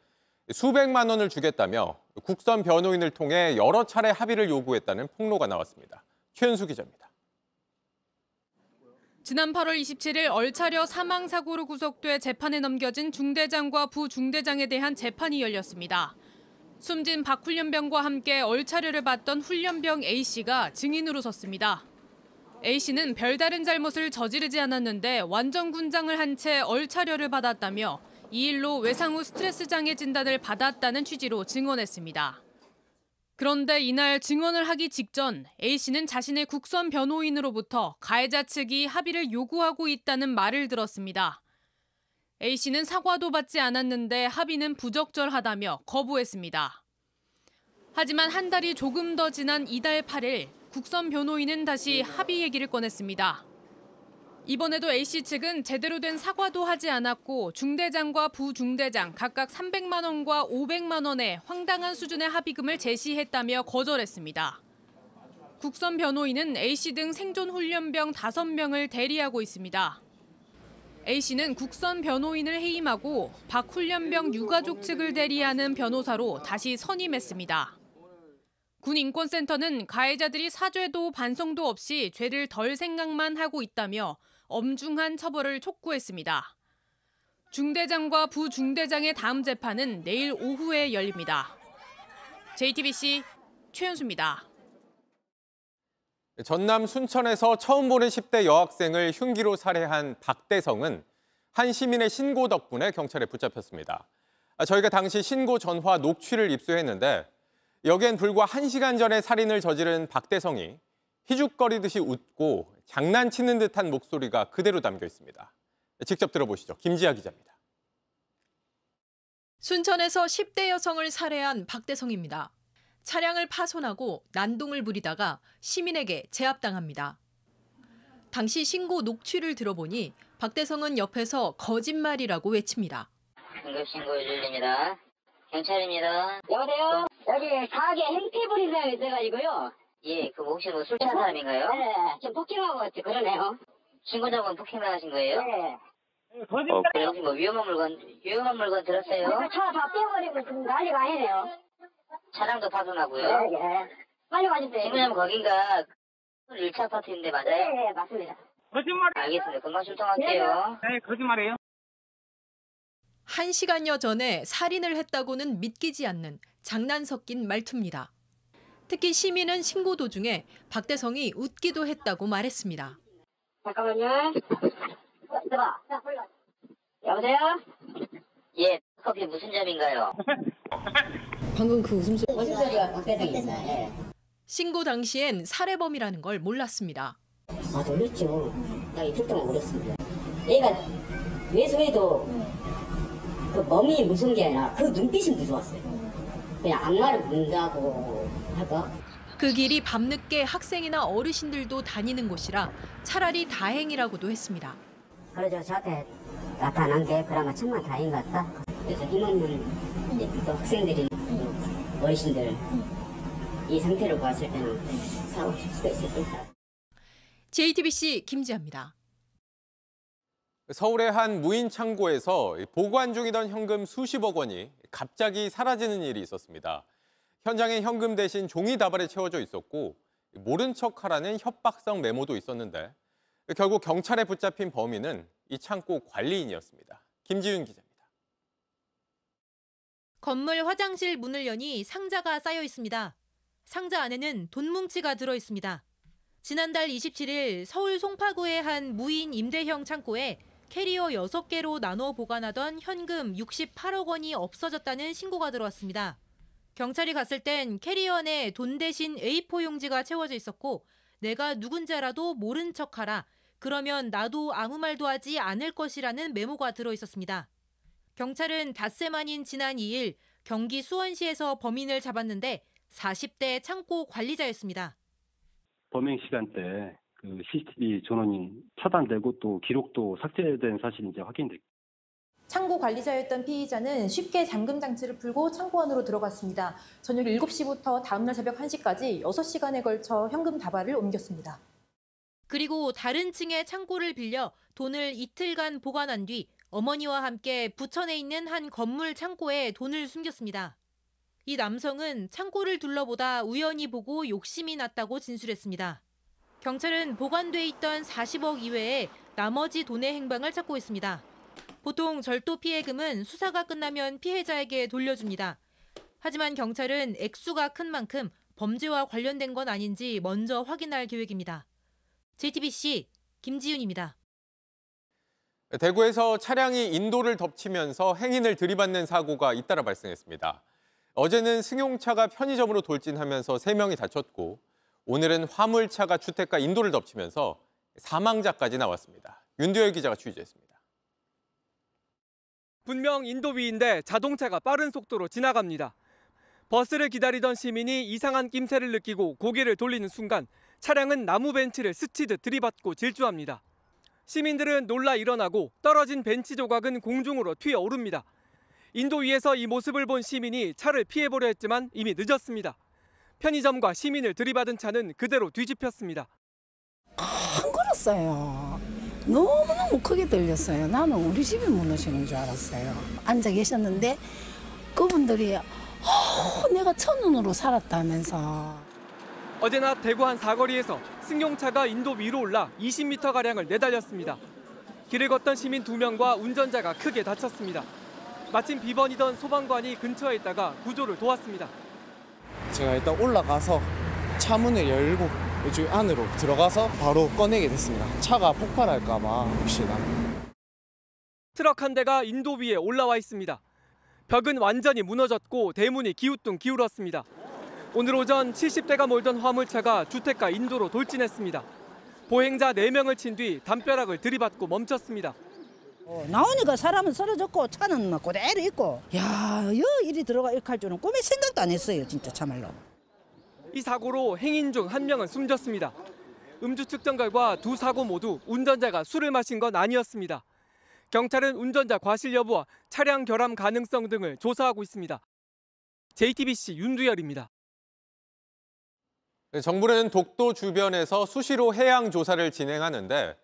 수백만 원을 주겠다며 국선 변호인을 통해 여러 차례 합의를 요구했다는 폭로가 나왔습니다. 최은수 기자입니다. 지난 8월 27일 얼차려 사망사고로 구속돼 재판에 넘겨진 중대장과 부중대장에 대한 재판이 열렸습니다. 숨진 박 훈련병과 함께 얼차려를 받던 훈련병 A씨가 증인으로 섰습니다. A씨는 별다른 잘못을 저지르지 않았는데 완전 군장을 한 채 얼차려를 받았다며 이 일로 외상 후 스트레스 장애 진단을 받았다는 취지로 증언했습니다. 그런데 이날 증언을 하기 직전 A씨는 자신의 국선 변호인으로부터 가해자 측이 합의를 요구하고 있다는 말을 들었습니다. A씨는 사과도 받지 않았는데 합의는 부적절하다며 거부했습니다. 하지만 한 달이 조금 더 지난 이달 8일 국선 변호인은 다시 합의 얘기를 꺼냈습니다. 이번에도 A씨 측은 제대로 된 사과도 하지 않았고 중대장과 부중대장 각각 300만 원과 500만 원의 황당한 수준의 합의금을 제시했다며 거절했습니다. 국선 변호인은 A씨 등 생존 훈련병 5명을 대리하고 있습니다. A씨는 국선 변호인을 해임하고 박 훈련병 유가족 측을 대리하는 변호사로 다시 선임했습니다. 군인권센터는 가해자들이 사죄도 반성도 없이 죄를 덜 생각만 하고 있다며 엄중한 처벌을 촉구했습니다. 중대장과 부중대장의 다음 재판은 내일 오후에 열립니다. JTBC 최은수입니다. 전남 순천에서 처음 보는 10대 여학생을 흉기로 살해한 박대성은 한 시민의 신고 덕분에 경찰에 붙잡혔습니다. 저희가 당시 신고 전화 녹취를 입수했는데 여기엔 불과 1시간 전에 살인을 저지른 박대성이 희죽거리듯이 웃고 장난치는 듯한 목소리가 그대로 담겨 있습니다. 직접 들어보시죠. 김지아 기자입니다. 순천에서 10대 여성을 살해한 박대성입니다. 차량을 파손하고 난동을 부리다가 시민에게 제압당합니다. 당시 신고 녹취를 들어보니 박대성은 옆에서 거짓말이라고 외칩니다. 긴급신고 112입니다. 경찰입니다. 여보세요? 여기 가게 행패 부린 사람이 있어가지고요. 예, 그 혹시 뭐 술 취한 사람인가요? 네, 지금 폭행하고 같이 그러네요. 신고자분 폭행을 하신 거예요? 네. 그래 혹시 뭐 위험한 물건 들었어요? 차 다 떼어버리고 지금 난리가 아니네요. 차량도 파손하고요? 네, 예. 빨리 와주세요. 신고자분 거긴가 1차 아파트인데 맞아요? 네, 맞습니다. 거짓말. 알겠습니다. 금방 출동할게요. 네, 거짓말이에요. 1시간여 전에 살인을 했다고는 믿기지 않는 장난 섞인 말투입니다. 특히 시민은 신고 도중에 박대성이 웃기도 했다고 말했습니다. 잠깐만요. 여보세요? 예, 커피 무슨 점인가요? 방금 그 웃음소리. 웃음소리가 박대성입니다. 예. 신고 당시엔 살해범이라는 걸 몰랐습니다. 아, 놀랬죠. 나 이틀 동안 울었습니다. 얘가 외소해도 그 몸이 무서운 게 아니라 그 눈빛이 무서웠어요. 그냥 악마를 본다고 할까? 그 길이 밤늦게 학생이나 어르신들도 다니는 곳이라 차라리 다행이라고도 했습니다. 그래서 저한테 나타난 게 그나마 정말 다행 같다. 그래서 이모는 또 학생들이 어르신들 이 상태로 봤을 때는 사고칠 수도 있었겠다. JTBC 김지아입니다. 서울의 한 무인 창고에서 보관 중이던 현금 수십억 원이 갑자기 사라지는 일이 있었습니다. 현장에 현금 대신 종이 다발에 채워져 있었고 모른 척하라는 협박성 메모도 있었는데 결국 경찰에 붙잡힌 범인은 이 창고 관리인이었습니다. 김지윤 기자입니다. 건물 화장실 문을 여니 상자가 쌓여 있습니다. 상자 안에는 돈 뭉치가 들어 있습니다. 지난달 27일 서울 송파구의 한 무인 임대형 창고에 캐리어 6개로 나눠 보관하던 현금 68억 원이 없어졌다는 신고가 들어왔습니다. 경찰이 갔을 땐 캐리어 안에 돈 대신 A4 용지가 채워져 있었고 내가 누군지 알아도 모른 척하라. 그러면 나도 아무 말도 하지 않을 것이라는 메모가 들어 있었습니다. 경찰은 닷새 만인 지난 2일 경기 수원시에서 범인을 잡았는데 40대 창고 관리자였습니다. 범행 시간대 그 CCTV 전원이 차단되고 또 기록도 삭제된 사실이 이제 확인됐습니다. 창고 관리자였던 피의자는 쉽게 잠금 장치를 풀고 창고 안으로 들어갔습니다. 저녁 7시부터 다음날 새벽 1시까지 6시간에 걸쳐 현금 다발을 옮겼습니다. 그리고 다른 층의 창고를 빌려 돈을 이틀간 보관한 뒤 어머니와 함께 부천에 있는 한 건물 창고에 돈을 숨겼습니다. 이 남성은 창고를 둘러보다 우연히 보고 욕심이 났다고 진술했습니다. 경찰은 보관돼 있던 40억 이외에 나머지 돈의 행방을 찾고 있습니다. 보통 절도 피해금은 수사가 끝나면 피해자에게 돌려줍니다. 하지만 경찰은 액수가 큰 만큼 범죄와 관련된 건 아닌지 먼저 확인할 계획입니다. JTBC 김지윤입니다. 대구에서 차량이 인도를 덮치면서 행인을 들이받는 사고가 잇따라 발생했습니다. 어제는 승용차가 편의점으로 돌진하면서 3명이 다쳤고 오늘은 화물차가 주택가 인도를 덮치면서 사망자까지 나왔습니다. 윤두열 기자가 취재했습니다. 분명 인도 위인데 자동차가 빠른 속도로 지나갑니다. 버스를 기다리던 시민이 이상한 낌새를 느끼고 고개를 돌리는 순간 차량은 나무 벤치를 스치듯 들이받고 질주합니다. 시민들은 놀라 일어나고 떨어진 벤치 조각은 공중으로 튀어오릅니다. 인도 위에서 이 모습을 본 시민이 차를 피해보려 했지만 이미 늦었습니다. 편의점과 시민을 들이받은 차는 그대로 뒤집혔습니다. 안 걸었어요. 너무너무 크게 들렸어요. 나는 우리 집이 무너지는 줄 알았어요. 앉아 계셨는데 그분들이 내가 첫눈으로 살았다면서. 어제 낮 대구 한 사거리에서 승용차가 인도 위로 올라 20m가량을 내달렸습니다. 길을 걷던 시민 2명과 운전자가 크게 다쳤습니다. 마침 비번이던 소방관이 근처에 있다가 구조를 도왔습니다. 제가 일단 올라가서 차 문을 열고 이쪽 안으로 들어가서 바로 꺼내게 됐습니다. 차가 폭발할까 봐 혹시나. 트럭 한 대가 인도 위에 올라와 있습니다. 벽은 완전히 무너졌고 대문이 기우뚱 기울었습니다. 오늘 오전 70대가 몰던 화물차가 주택가 인도로 돌진했습니다. 보행자 4명을 친 뒤 담벼락을 들이받고 멈췄습니다. 나오니까 사람은 쓰러졌고 차는 막 그대로 있고 야, 이리 들어가 이렇게 할 줄은 꿈에 생각도 안 했어요. 진짜 참말로. 이 사고로 행인 중 1명은 숨졌습니다. 음주 측정 결과 두 사고 모두 운전자가 술을 마신 건 아니었습니다. 경찰은 운전자 과실 여부와 차량 결함 가능성 등을 조사하고 있습니다. JTBC 윤두열입니다. 정부는 독도 주변에서 수시로 해양 조사를 진행하는데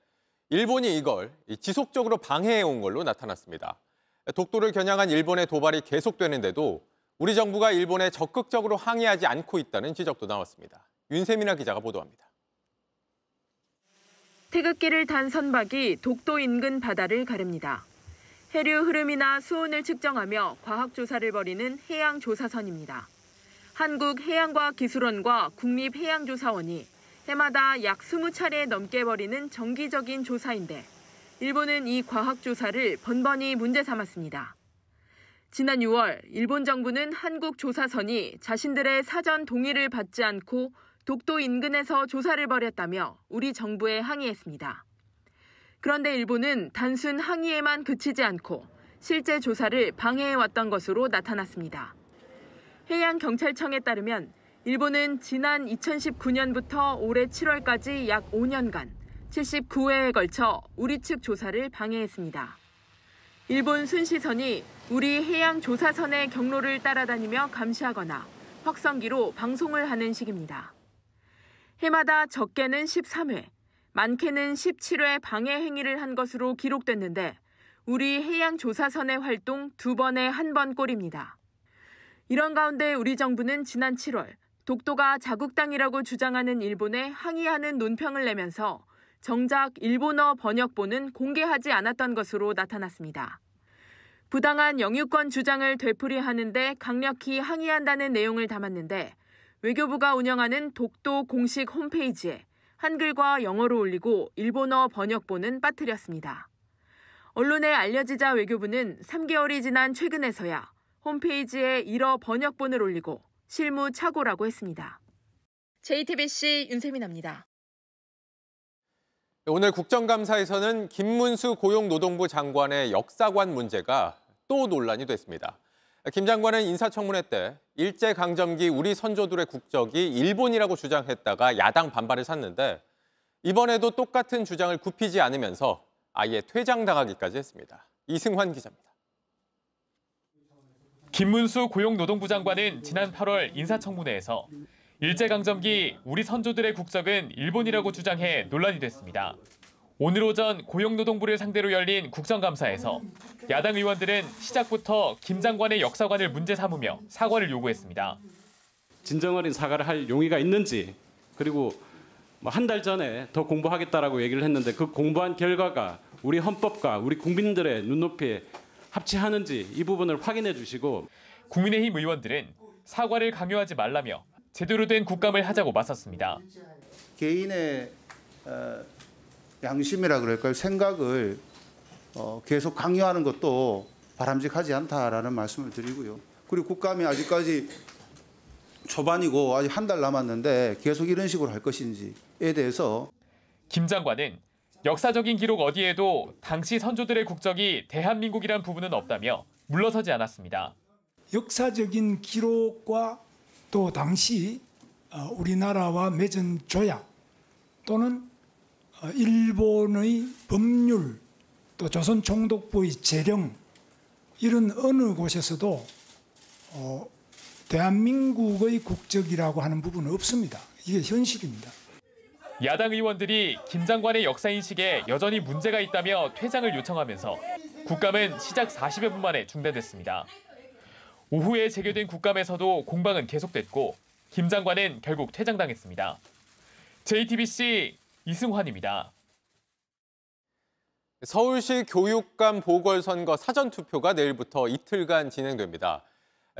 일본이 이걸 지속적으로 방해해온 걸로 나타났습니다. 독도를 겨냥한 일본의 도발이 계속되는데도 우리 정부가 일본에 적극적으로 항의하지 않고 있다는 지적도 나왔습니다. 윤세민아 기자가 보도합니다. 태극기를 단 선박이 독도 인근 바다를 가릅니다. 해류 흐름이나 수온을 측정하며 과학조사를 벌이는 해양조사선입니다. 한국해양과학기술원과 국립해양조사원이 해마다 약 20차례 넘게 벌이는 정기적인 조사인데 일본은 이 과학조사를 번번이 문제 삼았습니다. 지난 6월 일본 정부는 한국 조사선이 자신들의 사전 동의를 받지 않고 독도 인근에서 조사를 벌였다며 우리 정부에 항의했습니다. 그런데 일본은 단순 항의에만 그치지 않고 실제 조사를 방해해왔던 것으로 나타났습니다. 해양경찰청에 따르면 일본은 지난 2019년부터 올해 7월까지 약 5년간 79회에 걸쳐 우리 측 조사를 방해했습니다. 일본 순시선이 우리 해양조사선의 경로를 따라다니며 감시하거나 확성기로 방송을 하는 식입니다. 해마다 적게는 13회, 많게는 17회 방해 행위를 한 것으로 기록됐는데 우리 해양조사선의 활동 2번에 1번 꼴입니다. 이런 가운데 우리 정부는 지난 7월 독도가 자국 땅이라고 주장하는 일본에 항의하는 논평을 내면서 정작 일본어 번역본은 공개하지 않았던 것으로 나타났습니다. 부당한 영유권 주장을 되풀이하는 데 강력히 항의한다는 내용을 담았는데 외교부가 운영하는 독도 공식 홈페이지에 한글과 영어로 올리고 일본어 번역본은 빠뜨렸습니다. 언론에 알려지자 외교부는 3개월이 지난 최근에서야 홈페이지에 일어 번역본을 올리고 실무 착오라고 했습니다. JTBC 윤세민입니다. 오늘 국정감사에서는 김문수 고용노동부 장관의 역사관 문제가 또 논란이 됐습니다. 김 장관은 인사청문회 때 일제강점기 우리 선조들의 국적이 일본이라고 주장했다가 야당 반발을 샀는데 이번에도 똑같은 주장을 굽히지 않으면서 아예 퇴장당하기까지 했습니다. 이승환 기자입니다. 김문수 고용노동부 장관은 지난 8월 인사청문회에서 일제강점기 우리 선조들의 국적은 일본이라고 주장해 논란이 됐습니다. 오늘 오전 고용노동부를 상대로 열린 국정감사에서 야당 의원들은 시작부터 김 장관의 역사관을 문제 삼으며 사과를 요구했습니다. 진정 어린 사과를 할 용의가 있는지, 그리고 한 달 전에 더 공부하겠다라고 얘기를 했는데 그 공부한 결과가 우리 헌법과 우리 국민들의 눈높이에 합치하는지 이 부분을 확인해 주시고. 국민의힘 의원들은 사과를 강요하지 말라며 제대로 된 국감을 하자고 맞섰습니다. 개인의 양심이라 그럴까요? 생각을 계속 강요하는 것도 바람직하지 않다라는 말씀을 드리고요. 그리고 국감이 아직까지 초반이고 아직 한 달 남았는데 계속 이런 식으로 할 것인지에 대해서 김 장관은 역사적인 기록 어디에도 당시 선조들의 국적이 대한민국이란 부분은 없다며 물러서지 않았습니다. 역사적인 기록과 또 당시 우리나라와 맺은 조약 또는 일본의 법률 또 조선총독부의 재령 이런 어느 곳에서도 대한민국의 국적이라고 하는 부분은 없습니다. 이게 현실입니다. 야당 의원들이 김 장관의 역사인식에 여전히 문제가 있다며 퇴장을 요청하면서 국감은 시작 40여 분 만에 중단됐습니다. 오후에 재개된 국감에서도 공방은 계속됐고 김 장관은 결국 퇴장당했습니다. JTBC 이승환입니다. 서울시 교육감 보궐선거 사전투표가 내일부터 이틀간 진행됩니다.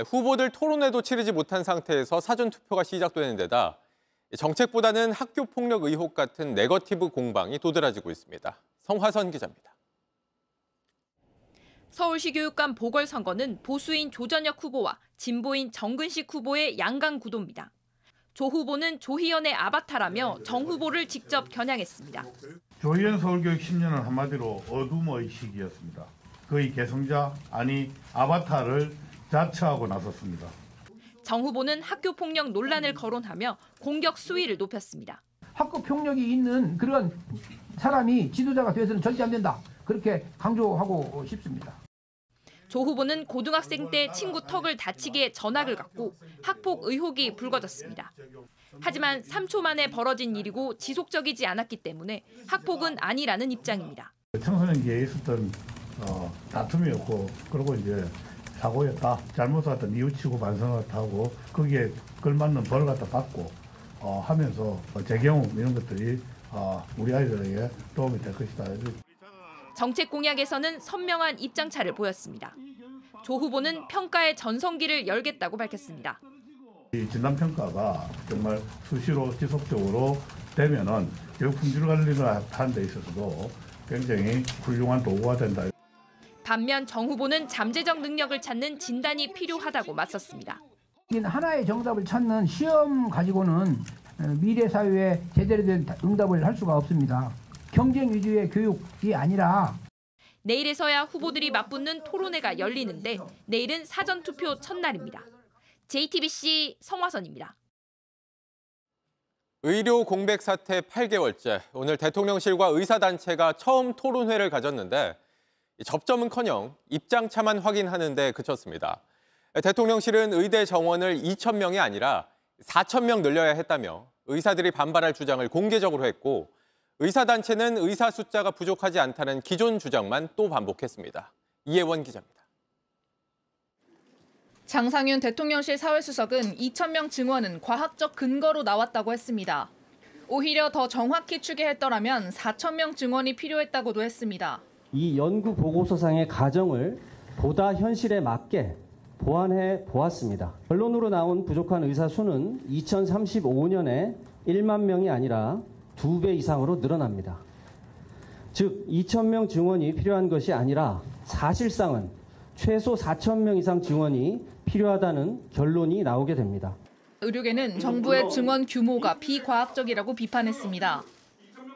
후보들 토론회도 치르지 못한 상태에서 사전투표가 시작되는 데다 정책보다는 학교폭력 의혹 같은 네거티브 공방이 도드라지고 있습니다. 성화선 기자입니다. 서울시 교육감 보궐선거는 보수인 조전혁 후보와 진보인 정근식 후보의 양강 구도입니다. 조 후보는 조희연의 아바타라며 정 후보를 직접 겨냥했습니다. 조희연 서울교육 10년은 한마디로 어둠의 시기였습니다. 그의 계승자 아니 아바타를 자처하고 나섰습니다. 정 후보는 학교폭력 논란을 거론하며 공격 수위를 높였습니다. 학교폭력이 있는 그런 사람이 지도자가 되어서는 절대 안 된다. 그렇게 강조하고 싶습니다. 조 후보는 고등학생 때 친구 턱을 다치게 전학을 갔고 학폭 의혹이 불거졌습니다. 하지만 3초 만에 벌어진 일이고 지속적이지 않았기 때문에 학폭은 아니라는 입장입니다. 청소년기에 있었던 다툼이었고 그리고 이제 사고였다. 잘못했다. 뉘우치고 반성했다 하고 거기에 걸맞는 벌을 갖다 받고 하면서 제 경험 이런 것들이 우리 아이들에게 도움이 될 것이다. 정책 공약에서는 선명한 입장차를 보였습니다. 조 후보는 평가의 전성기를 열겠다고 밝혔습니다. 이 진단평가가 정말 수시로 지속적으로 되면은 교육 품질 관리를 하는 데 있어서도 굉장히 훌륭한 도구가 된다. 반면 정 후보는 잠재적 능력을 찾는 진단이 필요하다고 맞섰습니다. 하나의 정답을 찾는 시험 가지고는 미래 사회에 제대로 된 응답을 할 수가 없습니다. 경쟁 위주의 교육이 아니라 내일에서야 후보들이 맞붙는 토론회가 열리는데 내일은 사전투표 첫날입니다. JTBC 성화선입니다. 의료 공백 사태 8개월째, 오늘 대통령실과 의사단체가 처음 토론회를 가졌는데 접점은커녕 입장차만 확인하는 데 그쳤습니다. 대통령실은 의대 정원을 2,000명이 아니라 4,000명 늘려야 했다며 의사들이 반발할 주장을 공개적으로 했고, 의사단체는 의사 숫자가 부족하지 않다는 기존 주장만 또 반복했습니다. 이혜원 기자입니다. 장상윤 대통령실 사회수석은 2,000명 증원은 과학적 근거로 나왔다고 했습니다. 오히려 더 정확히 추계했더라면 4,000명 증원이 필요했다고도 했습니다. 이 연구 보고서상의 가정을 보다 현실에 맞게 보완해 보았습니다. 결론으로 나온 부족한 의사 수는 2035년에 1만 명이 아니라 2배 이상으로 늘어납니다. 즉 2,000명 증원이 필요한 것이 아니라 사실상은 최소 4,000명 이상 증원이 필요하다는 결론이 나오게 됩니다. 의료계는 정부의 증원 규모가 비과학적이라고 비판했습니다.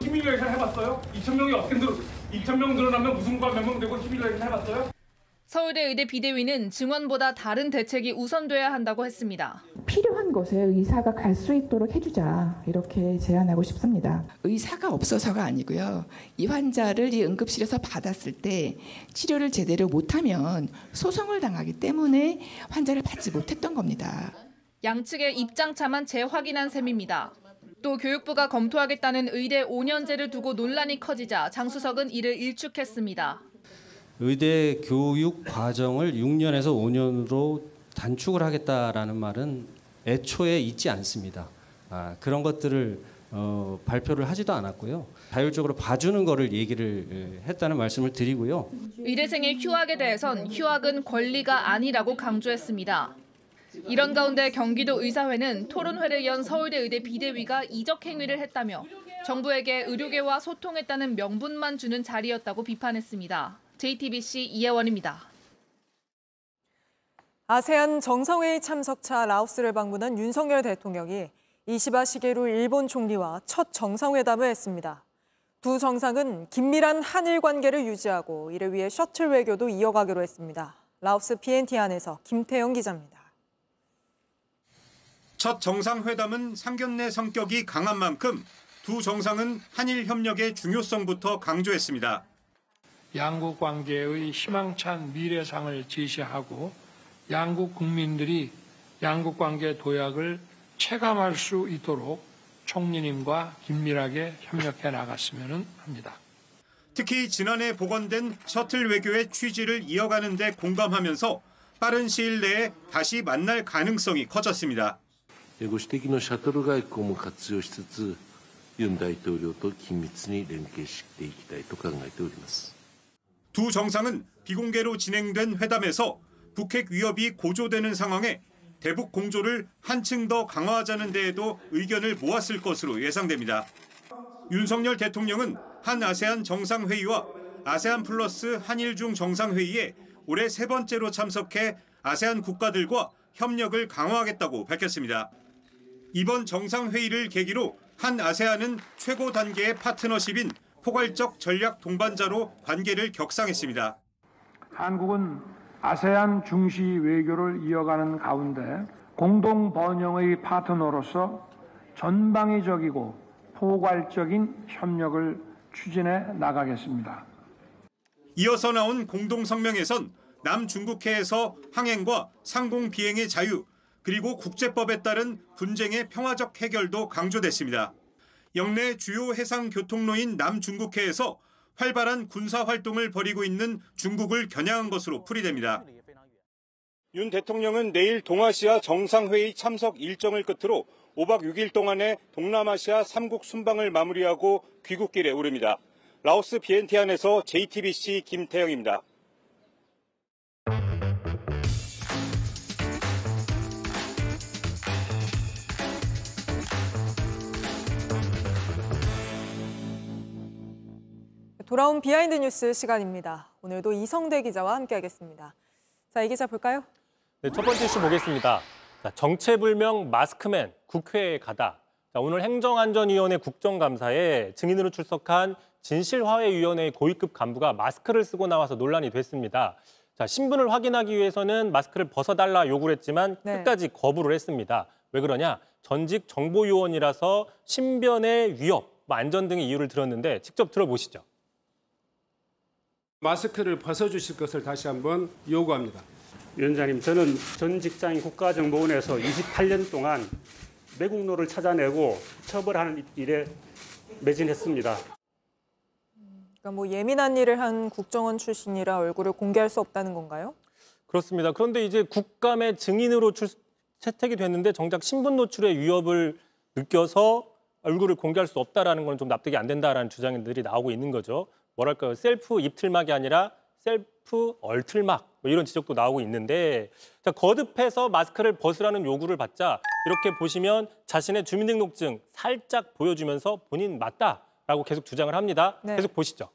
시뮬레이션 해봤어요? 2,000명이 어떻게 2,000명 늘어나면 무슨 과 몇 명 되고 시뮬레이션 해봤어요? 서울대 의대 비대위는 증원보다 다른 대책이 우선돼야 한다고 했습니다. 필요한 곳에 의사가 갈 수 있도록 해주자, 이렇게 제안하고 싶습니다. 의사가 없어서가 아니고요. 이 환자를 이 응급실에서 받았을 때 치료를 제대로 못하면 소송을 당하기 때문에 환자를 받지 못했던 겁니다. 양측의 입장차만 재확인한 셈입니다. 또 교육부가 검토하겠다는 의대 5년제를 두고 논란이 커지자 장 수석은 이를 일축했습니다. 의대 교육 과정을 6년에서 5년으로 단축을 하겠다라는 말은 애초에 있지 않습니다. 그런 것들을 발표를 하지도 않았고요. 자율적으로 봐주는 거를 얘기를 했다는 말씀을 드리고요. 의대생의 휴학에 대해선 휴학은 권리가 아니라고 강조했습니다. 이런 가운데 경기도 의사회는 토론회를 연 서울대 의대 비대위가 이적 행위를 했다며 정부에게 의료계와 소통했다는 명분만 주는 자리였다고 비판했습니다. JTBC 이혜원입니다. 아세안 정상회의 참석차 라오스를 방문한 윤석열 대통령이 이시바 시게루 일본 총리와 첫 정상회담을 했습니다. 두 정상은 긴밀한 한일 관계를 유지하고 이를 위해 셔틀 외교도 이어가기로 했습니다. 라오스 비엔티안에서 김태영 기자입니다. 첫 정상회담은 상견례 성격이 강한 만큼 두 정상은 한일 협력의 중요성부터 강조했습니다. 양국 관계의 희망찬 미래상을 제시하고 양국 국민들이 양국 관계 도약을 체감할 수 있도록 총리님과 긴밀하게 협력해 나갔으면 합니다. 특히 지난해 복원된 셔틀 외교의 취지를 이어가는 데 공감하면서 빠른 시일 내에 다시 만날 가능성이 커졌습니다. ご指摘のシャトル外交も活用しつつ、ユン大統領と緊密に連携していきたいと考えております。 두 정상은 비공개로 진행된 회담에서 북핵 위협이 고조되는 상황에 대북 공조를 한층 더 강화하자는 데에도 의견을 모았을 것으로 예상됩니다. 윤석열 대통령은 한 아세안 정상회의와 아세안 플러스 한일중 정상회의에 올해 3번째로 참석해 아세안 국가들과 협력을 강화하겠다고 밝혔습니다. 이번 정상회의를 계기로 한 아세안은 최고 단계의 파트너십인 포괄적 전략 동반자로 관계를 격상했습니다. 한국은 아세안 중시 외교를 이어가는 가운데 공동 번영의 파트너로서 전방위적이고 포괄적인 협력을 추진해 나가겠습니다. 이어서 나온 공동성명에선 남중국해에서 항행과 상공 비행의 자유, 그리고 국제법에 따른 분쟁의 평화적 해결도 강조됐습니다. 역내 주요 해상 교통로인 남중국해에서 활발한 군사 활동을 벌이고 있는 중국을 겨냥한 것으로 풀이됩니다. 윤 대통령은 내일 동아시아 정상회의 참석 일정을 끝으로 5박 6일 동안의 동남아시아 3국 순방을 마무리하고 귀국길에 오릅니다. 라오스 비엔티안에서 JTBC 김태영입니다. 돌아온 비하인드 뉴스 시간입니다. 오늘도 이성대 기자와 함께하겠습니다. 자, 이 기자 볼까요? 네, 첫 번째 이슈 보겠습니다. 자, 정체불명 마스크맨 국회에 가다. 자, 오늘 행정안전위원회 국정감사에 증인으로 출석한 진실화해위원회의 고위급 간부가 마스크를 쓰고 나와서 논란이 됐습니다. 자, 신분을 확인하기 위해서는 마스크를 벗어달라 요구를 했지만 끝까지 거부를 했습니다. 왜 그러냐? 전직 정보요원이라서 신변의 위협, 안전 등의 이유를 들었는데 직접 들어보시죠. 마스크를 벗어주실 것을 다시 한번 요구합니다. 위원장님, 저는 전 직장인 국가정보원에서 28년 동안 매국노를 찾아내고 처벌하는 일에 매진했습니다. 그러니까 뭐 예민한 일을 한 국정원 출신이라 얼굴을 공개할 수 없다는 건가요? 그렇습니다. 그런데 이제 국감의 증인으로 채택이 됐는데 정작 신분 노출의 위협을 느껴서 얼굴을 공개할 수 없다라는 건 좀 납득이 안 된다라는 주장들이 나오고 있는 거죠. 뭐랄까요? 셀프 입틀막이 아니라 셀프 얼틀막 뭐 이런 지적도 나오고 있는데 자, 거듭해서 마스크를 벗으라는 요구를 받자 이렇게 보시면 자신의 주민등록증 살짝 보여주면서 본인 맞다라고 계속 주장을 합니다. 계속 보시죠.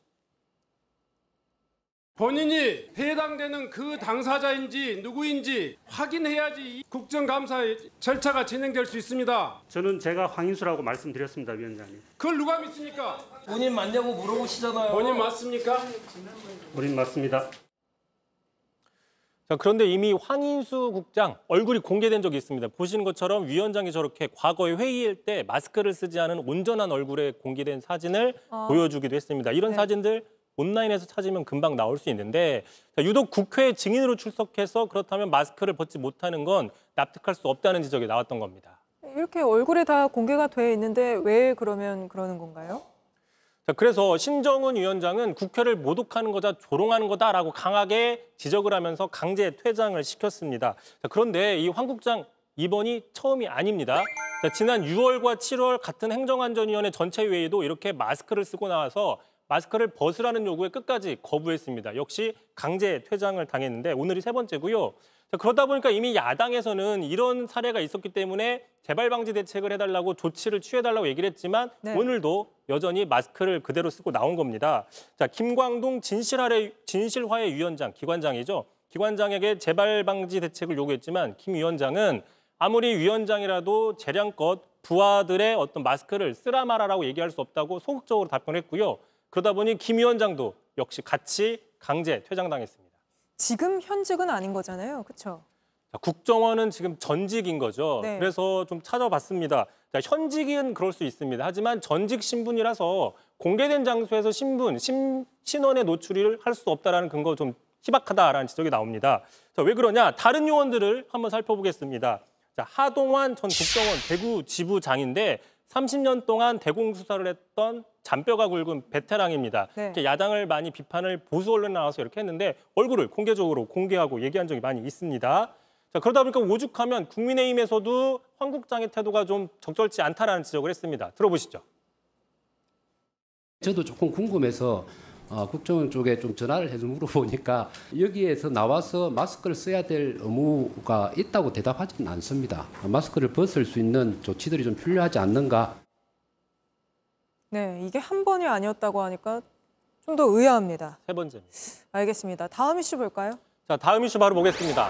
본인이 해당되는 그 당사자인지 누구인지 확인해야지 국정감사의 절차가 진행될 수 있습니다. 저는 제가 황인수라고 말씀드렸습니다, 위원장님. 그걸 누가 믿습니까? 본인 맞냐고 물어보시잖아요. 본인 맞습니까? 본인 맞습니다. 자, 그런데 이미 황인수 국장 얼굴이 공개된 적이 있습니다. 보시는 것처럼 위원장이 저렇게 과거에 회의할 때 마스크를 쓰지 않은 온전한 얼굴에 공개된 사진을 보여주기도 했습니다. 이런 사진들 온라인에서 찾으면 금방 나올 수 있는데 자, 유독 국회에 증인으로 출석해서 그렇다면 마스크를 벗지 못하는 건 납득할 수 없다는 지적이 나왔던 겁니다. 이렇게 얼굴에 다 공개가 돼 있는데 왜 그러면 그러는 건가요? 자, 그래서 신정은 위원장은 국회를 모독하는 거다, 조롱하는 거다라고 강하게 지적을 하면서 강제 퇴장을 시켰습니다. 자, 그런데 이 황 국장 이번이 처음이 아닙니다. 자, 지난 6월과 7월 같은 행정안전위원회 전체 회의도 이렇게 마스크를 쓰고 나와서 마스크를 벗으라는 요구에 끝까지 거부했습니다. 역시 강제 퇴장을 당했는데 오늘이 세 번째고요. 자, 그러다 보니까 이미 야당에서는 이런 사례가 있었기 때문에 재발 방지 대책을 해달라고 조치를 취해달라고 얘기를 했지만 오늘도 여전히 마스크를 그대로 쓰고 나온 겁니다. 자, 김광동 진실화해위원장, 기관장이죠. 기관장에게 재발 방지 대책을 요구했지만 김 위원장은 아무리 위원장이라도 재량껏 부하들의 어떤 마스크를 쓰라 말아라고 얘기할 수 없다고 소극적으로 답변했고요. 그러다 보니 김 위원장도 역시 같이 강제 퇴장당했습니다. 지금 현직은 아닌 거잖아요, 그렇죠? 국정원은 지금 전직인 거죠. 그래서 좀 찾아봤습니다. 자, 현직은 그럴 수 있습니다. 하지만 전직 신분이라서 공개된 장소에서 신원의 노출을 할 수 없다라는 근거 좀 희박하다라는 지적이 나옵니다. 자, 왜 그러냐? 다른 요원들을 한번 살펴보겠습니다. 자, 하동환 전 국정원 대구 지부장인데 30년 동안 대공수사를 했던 잔뼈가 굵은 베테랑입니다. 야당을 많이 비판을 보수 언론에 나와서 이렇게 했는데 얼굴을 공개적으로 공개하고 얘기한 적이 많이 있습니다. 자, 그러다 보니까 오죽하면 국민의힘에서도 황 국장의 태도가 좀 적절치 않다라는 지적을 했습니다. 들어보시죠. 저도 조금 궁금해서 국정원 쪽에 좀 전화를 해서 물어보니까 여기에서 나와서 마스크를 써야 될 의무가 있다고 대답하지는 않습니다. 마스크를 벗을 수 있는 조치들이 좀 필요하지 않는가. 네, 이게 한 번이 아니었다고 하니까 좀 더 의아합니다. 세 번째입니다. 알겠습니다. 다음 이슈 볼까요? 자, 다음 이슈 바로 보겠습니다.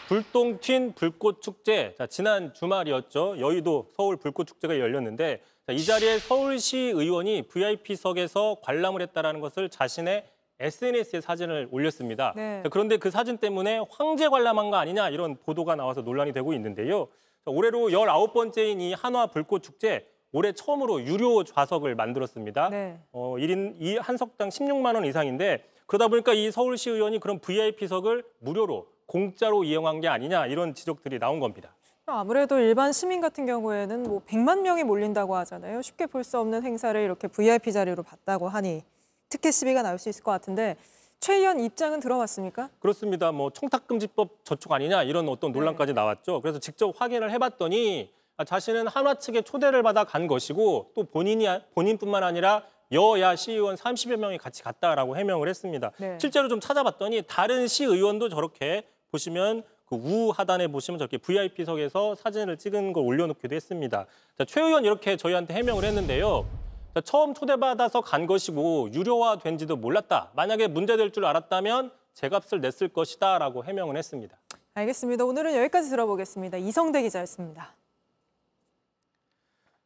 불똥 튄 불꽃축제. 자, 지난 주말이었죠. 여의도 서울 불꽃축제가 열렸는데 자, 이 자리에 서울시 의원이 VIP석에서 관람을 했다는 것을 자신의 SNS에 사진을 올렸습니다. 자, 그런데 그 사진 때문에 황제 관람한 거 아니냐 이런 보도가 나와서 논란이 되고 있는데요. 자, 올해로 19번째인 이 한화 불꽃축제 올해 처음으로 유료 좌석을 만들었습니다. 1인 이 한 석당 16만 원 이상인데 그러다 보니까 이 서울시 의원이 그런 VIP석을 무료로 공짜로 이용한 게 아니냐 이런 지적들이 나온 겁니다. 아무래도 일반 시민 같은 경우에는 뭐 100만 명이 몰린다고 하잖아요. 쉽게 볼 수 없는 행사를 이렇게 VIP 자리로 봤다고 하니 특혜 시비가 나올 수 있을 것 같은데 최 의원 입장은 들어봤습니까? 그렇습니다. 뭐 청탁금지법 저촉 아니냐 이런 어떤 논란까지 나왔죠. 그래서 직접 확인을 해봤더니 자신은 한화 측의 초대를 받아 간 것이고 또 본인뿐만 아니라 여야 시의원 30여 명이 같이 갔다라고 해명을 했습니다. 네. 실제로 좀 찾아봤더니 다른 시의원도 저렇게 보시면 그 우 하단에 보시면 저렇게 VIP석에서 사진을 찍은 걸 올려놓기도 했습니다. 자, 최 의원 이렇게 저희한테 해명을 했는데요. 자, 처음 초대받아서 간 것이고 유료화된지도 몰랐다. 만약에 문제될 줄 알았다면 제값을 냈을 것이다 라고 해명을 했습니다. 알겠습니다. 오늘은 여기까지 들어보겠습니다. 이성대 기자였습니다.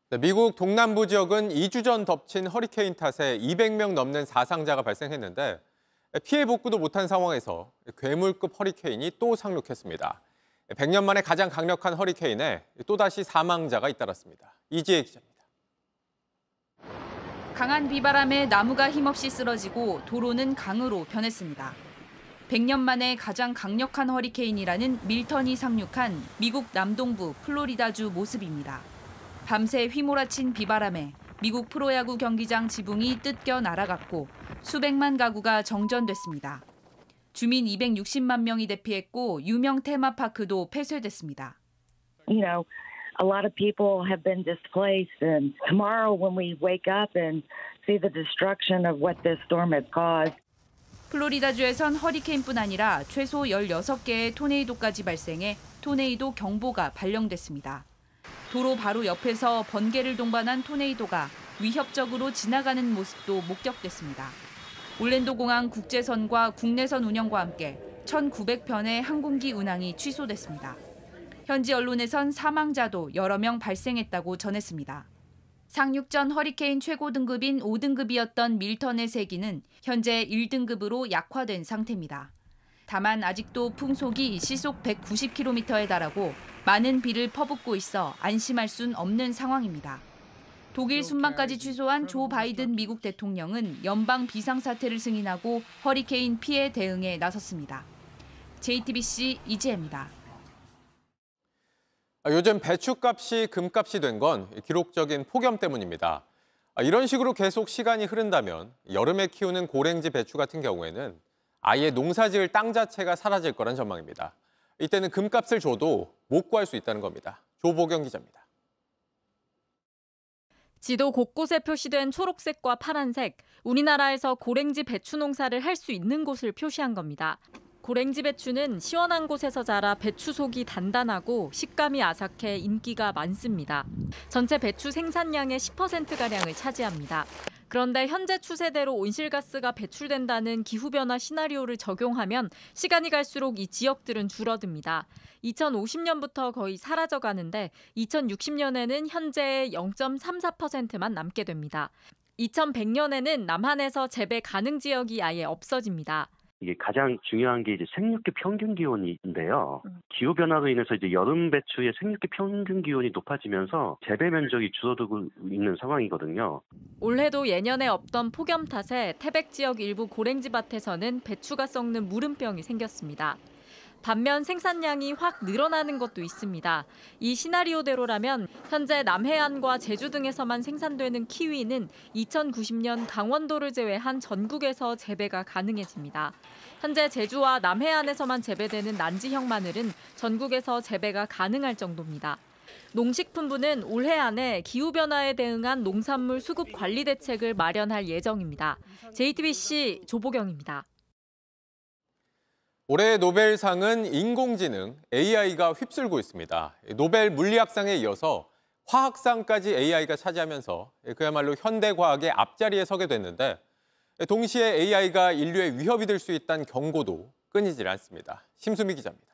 네, 미국 동남부 지역은 2주 전 덮친 허리케인 탓에 200명 넘는 사상자가 발생했는데 피해 복구도 못한 상황에서 괴물급 허리케인이 또 상륙했습니다. 100년 만에 가장 강력한 허리케인에 또다시 사망자가 잇따랐습니다. 이지혜 기자입니다. 강한 비바람에 나무가 힘없이 쓰러지고 도로는 강으로 변했습니다. 100년 만에 가장 강력한 허리케인이라는 밀턴이 상륙한 미국 남동부 플로리다주 모습입니다. 밤새 휘몰아친 비바람에 미국 프로야구 경기장 지붕이 뜯겨 날아갔고 수백만 가구가 정전됐습니다. 주민 260만 명이 대피했고 유명 테마파크도 폐쇄됐습니다. You know, a lot of people have been displaced, and tomorrow when we wake up and see the destruction of what this storm has caused. 플로리다주에선 허리케인뿐 아니라 최소 16개의 토네이도까지 발생해 토네이도 경보가 발령됐습니다. 도로 바로 옆에서 번개를 동반한 토네이도가 위협적으로 지나가는 모습도 목격됐습니다. 올랜도 공항 국제선과 국내선 운영과 함께 1,900편의 항공기 운항이 취소됐습니다. 현지 언론에선 사망자도 여러 명 발생했다고 전했습니다. 상륙 전 허리케인 최고 등급인 5등급이었던 밀턴의 세기는 현재 1등급으로 약화된 상태입니다. 다만 아직도 풍속이 시속 190km에 달하고 많은 비를 퍼붓고 있어 안심할 순 없는 상황입니다. 독일 순방까지 취소한 조 바이든 미국 대통령은 연방 비상사태를 승인하고 허리케인 피해 대응에 나섰습니다. JTBC 이지혜입니다. 요즘 배추값이 금값이 된 건 기록적인 폭염 때문입니다. 이런 식으로 계속 시간이 흐른다면 여름에 키우는 고랭지 배추 같은 경우에는 아예 농사지을 땅 자체가 사라질 거란 전망입니다. 이때는 금값을 줘도 못 구할 수 있다는 겁니다. 조보경 기자입니다. 지도 곳곳에 표시된 초록색과 파란색, 우리나라에서 고랭지 배추 농사를 할 수 있는 곳을 표시한 겁니다. 고랭지 배추는 시원한 곳에서 자라 배추 속이 단단하고 식감이 아삭해 인기가 많습니다. 전체 배추 생산량의 10%가량을 차지합니다. 그런데 현재 추세대로 온실가스가 배출된다는 기후변화 시나리오를 적용하면 시간이 갈수록 이 지역들은 줄어듭니다. 2050년부터 거의 사라져가는데 2060년에는 현재의 0.34%만 남게 됩니다. 2100년에는 남한에서 재배 가능 지역이 아예 없어집니다. 이게 가장 중요한 게 이제 생육기 평균 기온인데요. 기후 변화로 인해서 이제 여름 배추의 생육기 평균 기온이 높아지면서 재배 면적이 줄어들고 있는 상황이거든요. 올해도 예년에 없던 폭염 탓에 태백 지역 일부 고랭지 밭에서는 배추가 썩는 무름병이 생겼습니다. 반면 생산량이 확 늘어나는 것도 있습니다. 이 시나리오대로라면 현재 남해안과 제주 등에서만 생산되는 키위는 2090년 강원도를 제외한 전국에서 재배가 가능해집니다. 현재 제주와 남해안에서만 재배되는 난지형 마늘은 전국에서 재배가 가능할 정도입니다. 농식품부는 올해 안에 기후변화에 대응한 농산물 수급 관리 대책을 마련할 예정입니다. JTBC 조보경입니다. 올해 노벨상은 인공지능, AI가 휩쓸고 있습니다. 노벨 물리학상에 이어서 화학상까지 AI가 차지하면서 그야말로 현대과학의 앞자리에 서게 됐는데 동시에 AI가 인류의 위협이 될 수 있다는 경고도 끊이질 않습니다. 심수미 기자입니다.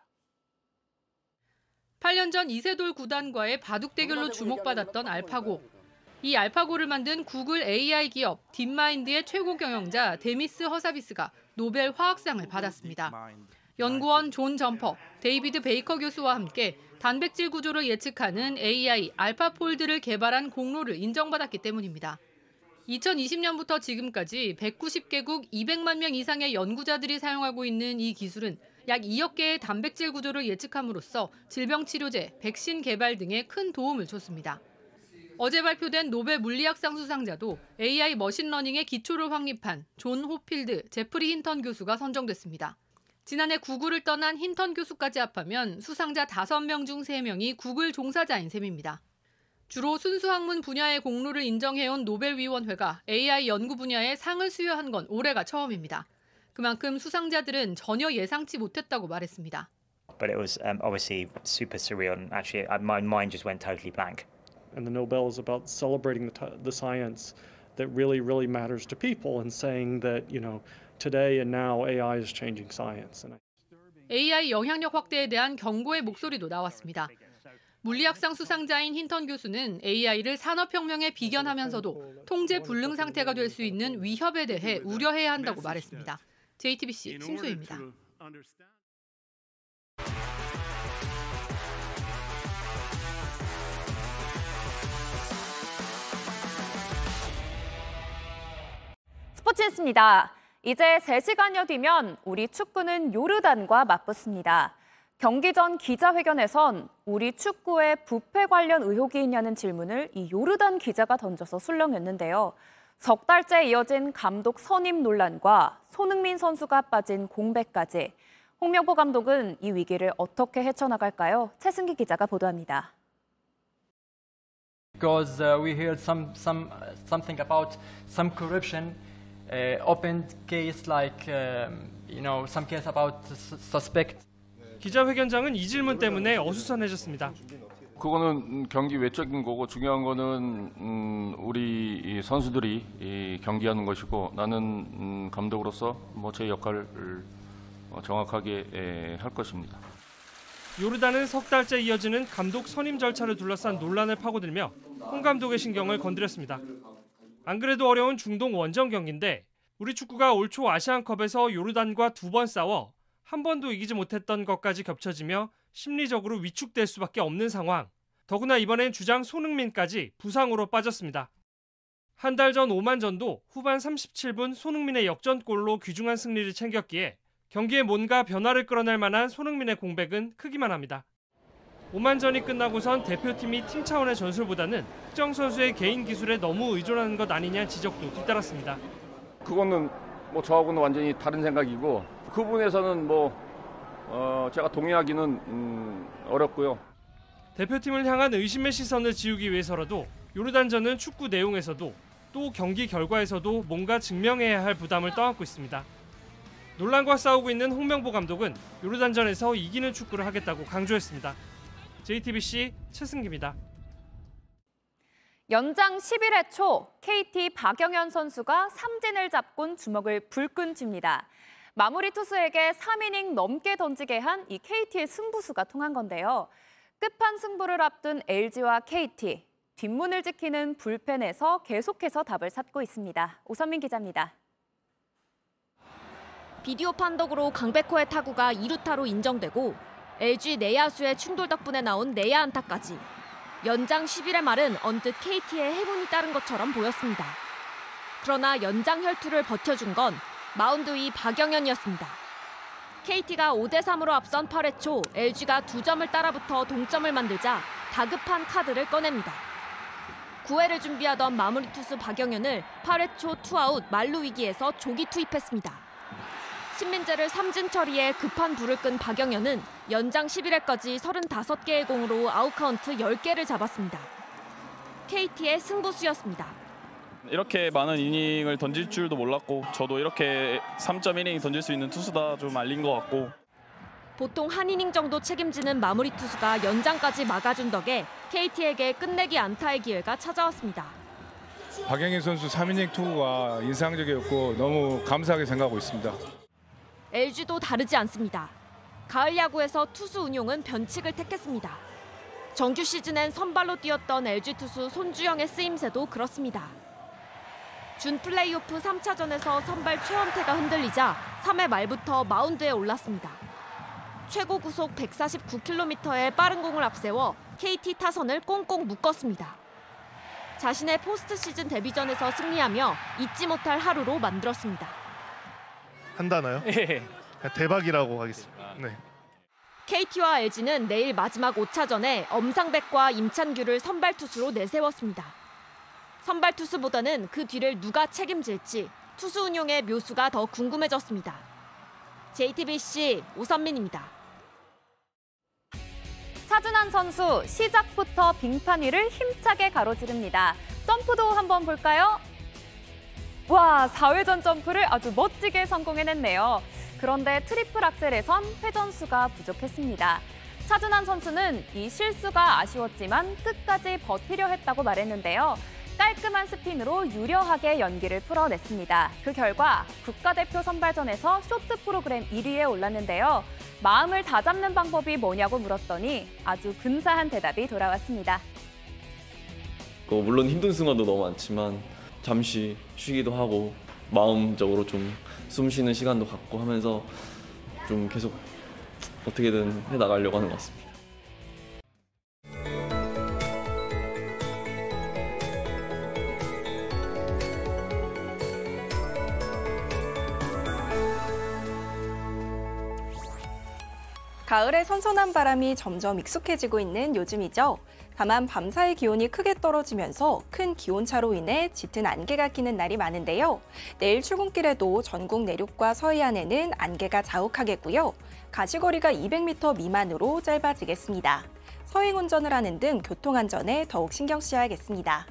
8년 전 이세돌 구단과의 바둑 대결로 주목받았던 알파고. 이 알파고를 만든 구글 AI 기업 딥마인드의 최고 경영자 데미스 허사비스가 노벨 화학상을 받았습니다. 연구원 존 점퍼, 데이비드 베이커 교수와 함께 단백질 구조를 예측하는 AI 알파폴드를 개발한 공로를 인정받았기 때문입니다. 2020년부터 지금까지 190개국 200만 명 이상의 연구자들이 사용하고 있는 이 기술은 약 2억 개의 단백질 구조를 예측함으로써 질병 치료제, 백신 개발 등에 큰 도움을 줬습니다. 어제 발표된 노벨 물리학상 수상자도 AI 머신러닝의 기초를 확립한 존 호필드, 제프리 힌턴 교수가 선정됐습니다. 지난해 구글을 떠난 힌턴 교수까지 합하면 수상자 5명 중 3명이 구글 종사자인 셈입니다. 주로 순수학문 분야의 공로를 인정해온 노벨위원회가 AI 연구 분야에 상을 수여한 건 올해가 처음입니다. 그만큼 수상자들은 전혀 예상치 못했다고 말했습니다. But it was obviously super surreal, and actually my mind just went totally blank. And the Nobel is about celebrating the science that really matters to people and saying that, today and now AI is changing science. AI 영향력 확대에 대한 경고의 목소리도 나왔습니다. 물리학상 수상자인 힌턴 교수는 AI를 산업혁명에 비견하면서도 통제 불능 상태가 될 수 있는 위협에 대해 우려해야 한다고 말했습니다. JTBC 심수희입니다. 스포츠였습니다. 이제 3시간여 뒤면 우리 축구는 요르단과 맞붙습니다. 경기 전 기자회견에선 우리 축구에 부패 관련 의혹이 있냐는 질문을 이 요르단 기자가 던져서 술렁였는데요. 석 달째 이어진 감독 선임 논란과 손흥민 선수가 빠진 공백까지 홍명보 감독은 이 위기를 어떻게 헤쳐나갈까요? 최승기 기자가 보도합니다. Because we heard something about some corruption, open case like some case about suspect. 기자회견장은 이 질문 때문에 어수선해졌습니다. 그거는 경기 외적인 거고 중요한 거는 우리 선수들이 경기하는 것이고 나는 감독으로서 제 역할을 정확하게 할 것입니다. 요르단은 석 달째 이어지는 감독 선임 절차를 둘러싼 논란을 파고들며 홍 감독의 신경을 건드렸습니다. 안 그래도 어려운 중동 원정 경기인데 우리 축구가 올 초 아시안컵에서 요르단과 2번 싸워 한 번도 이기지 못했던 것까지 겹쳐지며 심리적으로 위축될 수밖에 없는 상황. 더구나 이번엔 주장 손흥민까지 부상으로 빠졌습니다. 한 달 전 오만전도 후반 37분 손흥민의 역전골로 귀중한 승리를 챙겼기에 경기에 뭔가 변화를 끌어낼 만한 손흥민의 공백은 크기만 합니다. 오만전이 끝나고선 대표팀이 팀 차원의 전술보다는 특정 선수의 개인 기술에 너무 의존하는 것 아니냐 지적도 뒤따랐습니다. 그거는 저하고는 완전히 다른 생각이고 그 부분에서는 제가 동의하기는 어렵고요. 대표팀을 향한 의심의 시선을 지우기 위해서라도 요르단전은 축구 내용에서도 또 경기 결과에서도 뭔가 증명해야 할 부담을 떠안고 있습니다. 논란과 싸우고 있는 홍명보 감독은 요르단전에서 이기는 축구를 하겠다고 강조했습니다. JTBC 최승기입니다. 연장 11회 초 KT 박영현 선수가 삼진을 잡곤 주먹을 불끈 쥡니다. 마무리 투수에게 3이닝 넘게 던지게 한 이 KT의 승부수가 통한 건데요. 끝판 승부를 앞둔 LG와 KT, 뒷문을 지키는 불펜에서 계속해서 답을 찾고 있습니다. 오선민 기자입니다. 비디오 판독으로 강백호의 타구가 2루타로 인정되고 LG 내야수의 충돌 덕분에 나온 내야 안타까지 연장 10일의 말은 언뜻 KT의 행운이 따른 것처럼 보였습니다. 그러나 연장 혈투를 버텨준 건 마운드 위 박영현이었습니다. KT가 5대3으로 앞선 8회 초 LG가 2점을 따라붙어 동점을 만들자 다급한 카드를 꺼냅니다. 9회를 준비하던 마무리 투수 박영현을 8회 초 투아웃 만루 위기에서 조기 투입했습니다. 신민재를 삼진 처리에 급한 불을 끈 박영현은 연장 11회까지 35개의 공으로 아웃카운트 10개를 잡았습니다. KT의 승부수였습니다. 이렇게 많은 이닝을 던질 줄도 몰랐고 저도 이렇게 3.1이닝 던질 수 있는 투수다 좀 알린 것 같고 보통 한 이닝 정도 책임지는 마무리 투수가 연장까지 막아준 덕에 KT에게 끝내기 안타의 기회가 찾아왔습니다. 박영현 선수 3이닝 투구가 인상적이었고 너무 감사하게 생각하고 있습니다. LG도 다르지 않습니다. 가을 야구에서 투수 운용은 변칙을 택했습니다. 정규 시즌엔 선발로 뛰었던 LG 투수 손주영의 쓰임새도 그렇습니다. 준 플레이오프 3차전에서 선발 최원태가 흔들리자 3회 말부터 마운드에 올랐습니다. 최고 구속 149km의 빠른 공을 앞세워 KT 타선을 꽁꽁 묶었습니다. 자신의 포스트 시즌 데뷔전에서 승리하며 잊지 못할 하루로 만들었습니다. 한다나요? 대박이라고 하겠습니다. 네. KT와 LG는 내일 마지막 5차전에 엄상백과 임찬규를 선발 투수로 내세웠습니다. 선발 투수보다는 그 뒤를 누가 책임질지 투수 운용의 묘수가 더 궁금해졌습니다. JTBC 오선민입니다. 차준환 선수 시작부터 빙판 위를 힘차게 가로지릅니다. 점프도 한번 볼까요? 와, 4회전 점프를 아주 멋지게 성공해냈네요. 그런데 트리플 악셀에선 회전수가 부족했습니다. 차준환 선수는 이 실수가 아쉬웠지만 끝까지 버티려 했다고 말했는데요. 깔끔한 스핀으로 유려하게 연기를 풀어냈습니다. 그 결과 국가대표 선발전에서 쇼트 프로그램 1위에 올랐는데요. 마음을 다잡는 방법이 뭐냐고 물었더니 아주 근사한 대답이 돌아왔습니다. 물론 힘든 순간도 너무 많지만 잠시 쉬기도 하고 마음적으로 좀 숨 쉬는 시간도 갖고 하면서 좀 계속 어떻게든 해나가려고 하는 것 같습니다. 가을의 선선한 바람이 점점 익숙해지고 있는 요즘이죠. 다만 밤사이 기온이 크게 떨어지면서 큰 기온차로 인해 짙은 안개가 끼는 날이 많은데요. 내일 출근길에도 전국 내륙과 서해안에는 안개가 자욱하겠고요. 가시거리가 200m 미만으로 짧아지겠습니다. 서행 운전을 하는 등 교통안전에 더욱 신경 쓰여야겠습니다.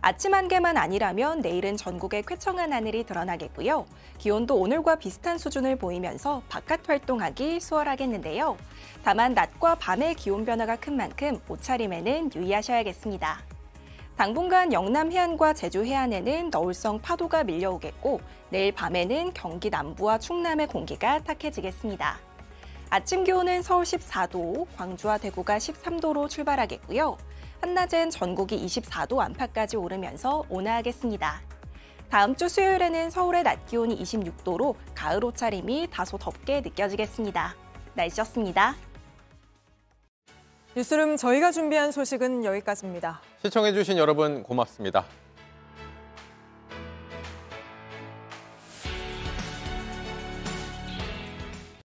아침 안개만 아니라면 내일은 전국에 쾌청한 하늘이 드러나겠고요. 기온도 오늘과 비슷한 수준을 보이면서 바깥 활동하기 수월하겠는데요. 다만 낮과 밤의 기온 변화가 큰 만큼 옷차림에는 유의하셔야겠습니다. 당분간 영남 해안과 제주 해안에는 너울성 파도가 밀려오겠고 내일 밤에는 경기 남부와 충남의 공기가 탁해지겠습니다. 아침 기온은 서울 14도, 광주와 대구가 13도로 출발하겠고요. 한낮엔 전국이 24도 안팎까지 오르면서 온화하겠습니다. 다음 주 수요일에는 서울의 낮 기온이 26도로 가을 옷차림이 다소 덥게 느껴지겠습니다. 날씨였습니다. 뉴스룸 저희가 준비한 소식은 여기까지입니다. 시청해주신 여러분 고맙습니다.